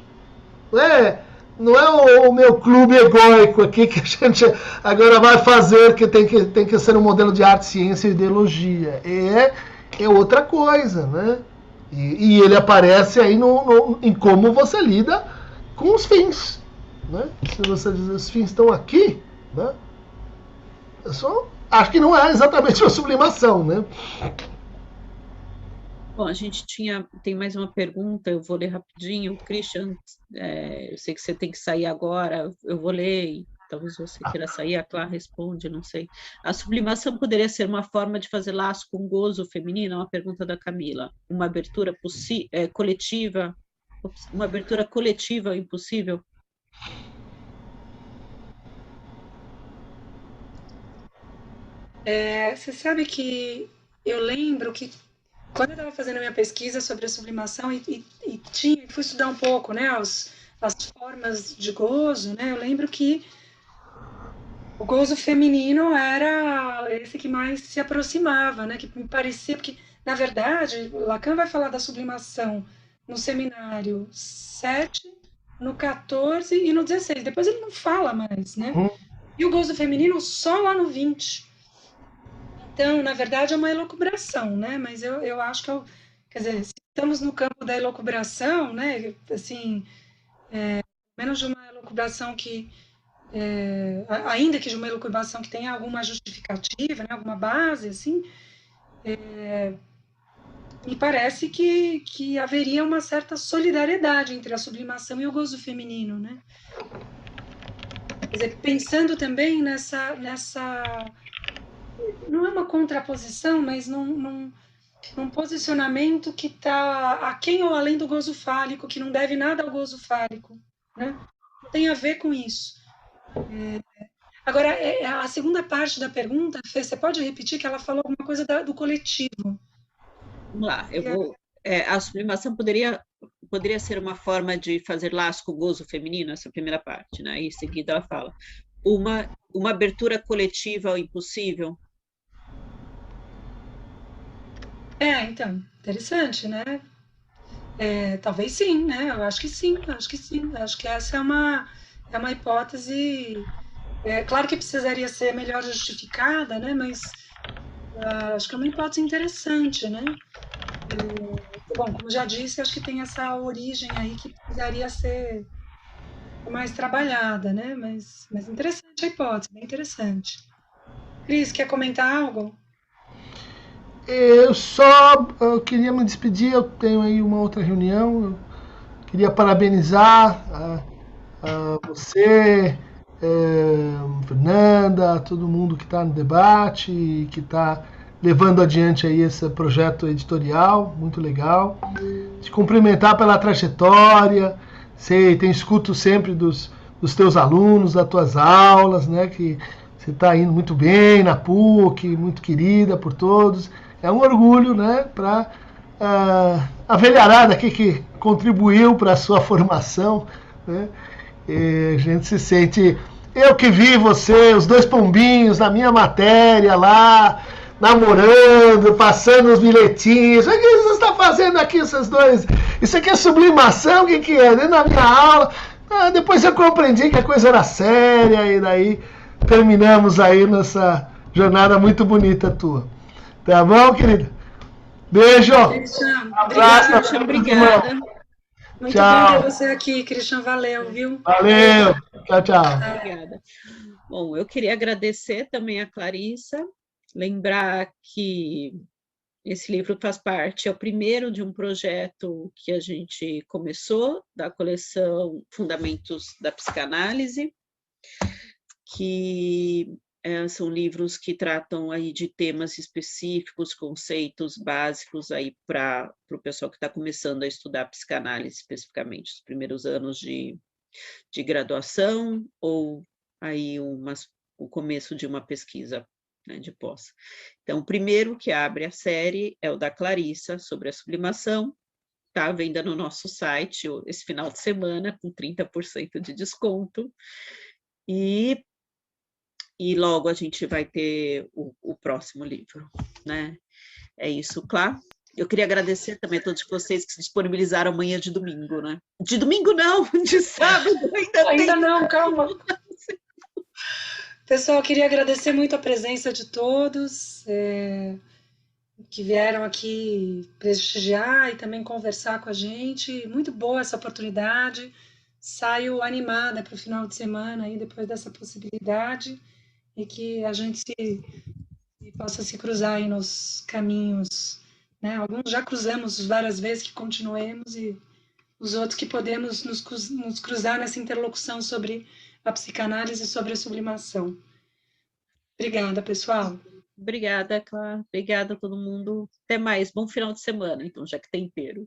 Não é o meu clube egóico aqui que a gente agora vai fazer, que tem que ser um modelo de arte, ciência e ideologia. É outra coisa, né? E ele aparece aí em como você lida com os fins. Né? Se você diz os fins estão aqui, né? Acho que não é exatamente uma sublimação, né? Bom, a gente tem mais uma pergunta, eu vou ler rapidinho. Christian, eu sei que você tem que sair agora, eu vou ler e talvez você queira sair, a Clara responde, não sei. A sublimação poderia ser uma forma de fazer laço com gozo feminino? É uma pergunta da Camila. Uma abertura coletiva, uma abertura coletiva impossível? Você sabe que eu lembro que quando eu estava fazendo a minha pesquisa sobre a sublimação e fui estudar um pouco, né, as formas de gozo, né, eu lembro que o gozo feminino era esse que mais se aproximava, né, que me parecia, porque, na verdade, Lacan vai falar da sublimação no seminário 7, no 14 e no 16, depois ele não fala mais, né, e o gozo feminino só lá no 20. Então, na verdade, é uma elucubração, né? Mas eu acho que, quer dizer, se estamos no campo da elucubração, né? Assim, menos de uma elucubração que, ainda que de uma elucubração que tenha alguma justificativa, né? Alguma base, assim, me parece que haveria uma certa solidariedade entre a sublimação e o gozo feminino, né? Quer dizer, pensando também nessa não é uma contraposição, mas num posicionamento que está aquém ou além do gozo fálico, que não deve nada ao gozo fálico, né? Não tem a ver com isso. Agora, a segunda parte da pergunta, Fê, você pode repetir que ela falou alguma coisa do coletivo? Vamos lá, a sublimação poderia ser uma forma de fazer laço com o gozo feminino, essa primeira parte, né? E em seguida ela fala, uma abertura coletiva ao impossível. Então, interessante, né? Talvez sim, né? Eu acho que sim, acho que sim. Acho que essa é uma hipótese. Claro que precisaria ser melhor justificada, né? Mas acho que é uma hipótese interessante, né? Bom, como já disse, acho que tem essa origem aí que precisaria ser mais trabalhada, né? Mas interessante a hipótese, bem interessante. Cris, quer comentar algo? Eu queria me despedir, eu tenho aí uma outra reunião. Eu queria parabenizar a você, Fernanda, todo mundo que está no debate e que está levando adiante aí esse projeto editorial, muito legal. Te cumprimentar pela trajetória, sei, tem escuto sempre dos teus alunos, das tuas aulas, né, que você está indo muito bem na PUC, muito querida por todos. É um orgulho, né, para a velharada aqui que contribuiu para a sua formação, né? E a gente se sente. Eu que vi você, os dois pombinhos na minha matéria lá, namorando, passando os bilhetinhos. O que você está fazendo aqui, esses dois? Isso aqui é sublimação? O que é? Dentro da minha aula. Depois eu compreendi que a coisa era séria e daí terminamos aí nessa jornada muito bonita tua. Tá bom, querida? Beijo! Cristian, Abraço, obrigada. Obrigada. Muito bom ter tchau. você aqui, Cristian. Valeu, viu? Valeu. Tchau, tchau. Obrigada. Bom, eu queria agradecer também a Clarissa, lembrar que esse livro faz parte, é o primeiro de um projeto que a gente começou, da coleção Fundamentos da Psicanálise, que são livros que tratam aí de temas específicos, conceitos básicos aí para o pessoal que está começando a estudar psicanálise, especificamente, os primeiros anos de graduação ou aí o começo de uma pesquisa, né, de pós. Então, o primeiro que abre a série é o da Clarissa, sobre a sublimação, está à venda no nosso site esse final de semana, com 30% de desconto, e logo a gente vai ter o próximo livro, né? É isso, claro. Eu queria agradecer também a todos vocês que se disponibilizaram amanhã de domingo, né? De domingo não, de sábado Ainda não, calma. Pessoal, queria agradecer muito a presença de todos que vieram aqui prestigiar e também conversar com a gente. Muito boa essa oportunidade. Saio animada para o final de semana aí depois dessa possibilidade e que a gente possa se cruzar aí nos caminhos, né? Alguns já cruzamos várias vezes, que continuemos, e os outros que podemos nos cruzar nessa interlocução sobre a psicanálise e sobre a sublimação. Obrigada, pessoal. Obrigada, Clara. Obrigada a todo mundo. Até mais. Bom final de semana, então, já que tem inteiro.